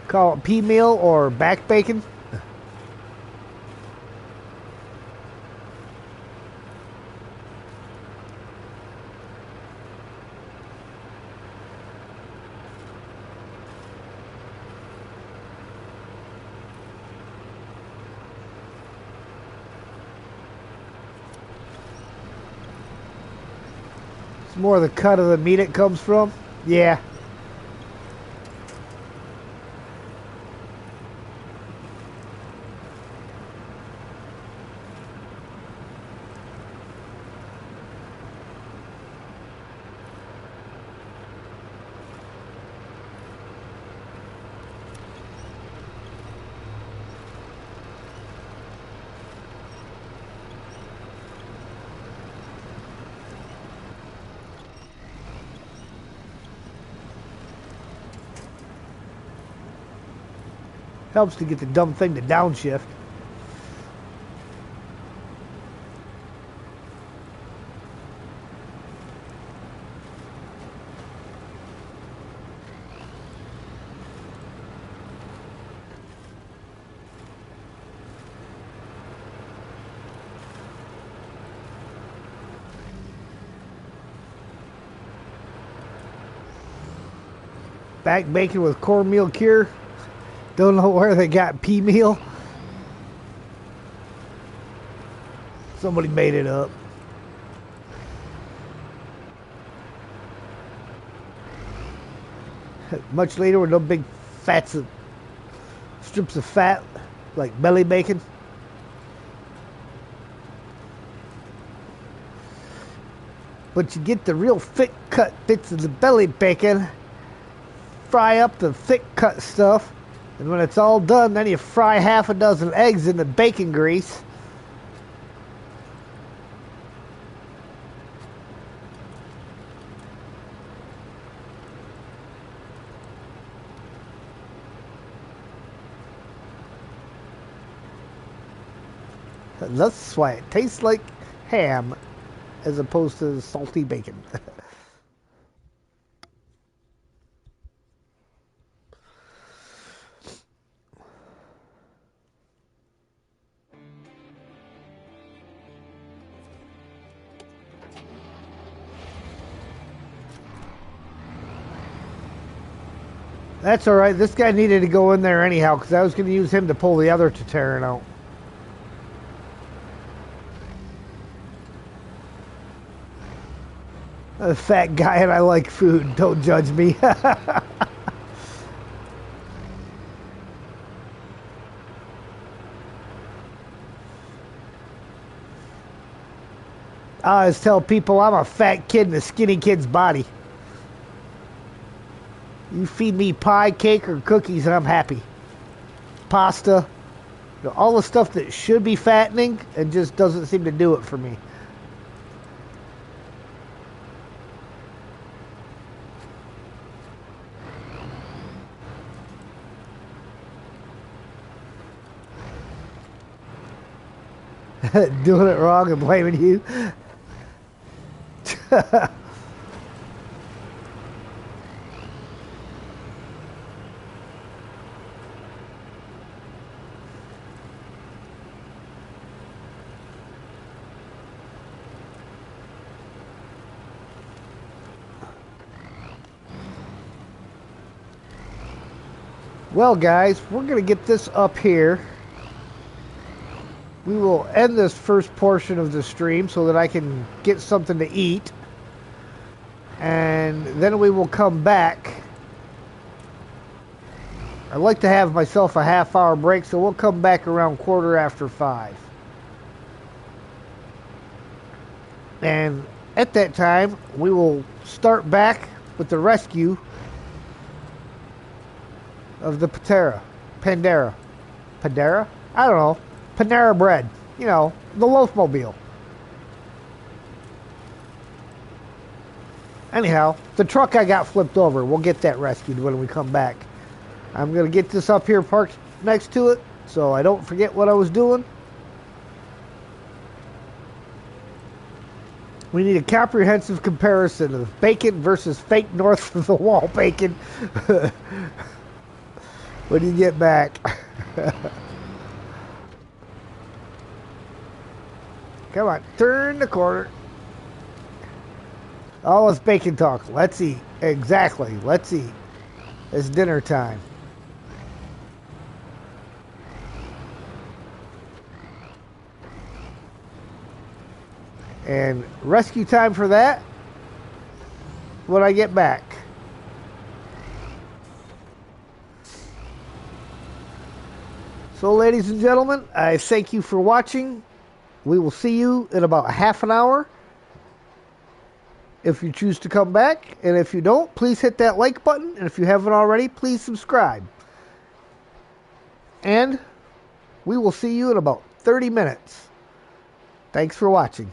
Call it pea meal or back bacon. It's more the cut of the meat it comes from. Yeah. Helps to get the dumb thing to downshift. Back bacon with cornmeal cure. Don't know where they got pea meal. Somebody made it up. Much later with no big strips of fat like belly bacon. But you get the real thick cut bits of the belly bacon. Fry up the thick cut stuff. And when it's all done, then you fry half a dozen eggs in the bacon grease. And that's why it tastes like ham as opposed to salty bacon. That's alright. This guy needed to go in there anyhow because I was going to use him to pull the other Tateran out. I'm a fat guy and I like food. Don't judge me. I always tell people I'm a fat kid in a skinny kid's body. You feed me pie, cake, or cookies and I'm happy. Pasta. You know, all the stuff that should be fattening and just doesn't seem to do it for me. Doing it wrong and blaming you. Well, guys, we're going to get this up here. We will end this first portion of the stream so that I can get something to eat. And then we will come back. I'd like to have myself a half-hour break, so we'll come back around 5:15. And at that time, we will start back with the rescue of the Pandera? I don't know. Panera Bread. You know, the Loaf Mobile. Anyhow, the truck I got flipped over. We'll get that rescued when we come back. I'm going to get this up here parked next to it so I don't forget what I was doing. We need a comprehensive comparison of bacon versus fake north of the wall bacon when you get back. Come on, turn the corner. Oh, it's bacon talk. Let's eat. Exactly. Let's eat. It's dinner time. And rescue time for that when I get back. So, ladies and gentlemen, I thank you for watching. We will see you in about half an hour. If you choose to come back, and if you don't, please hit that like button. And if you haven't already, please subscribe. And we will see you in about 30 minutes. Thanks for watching.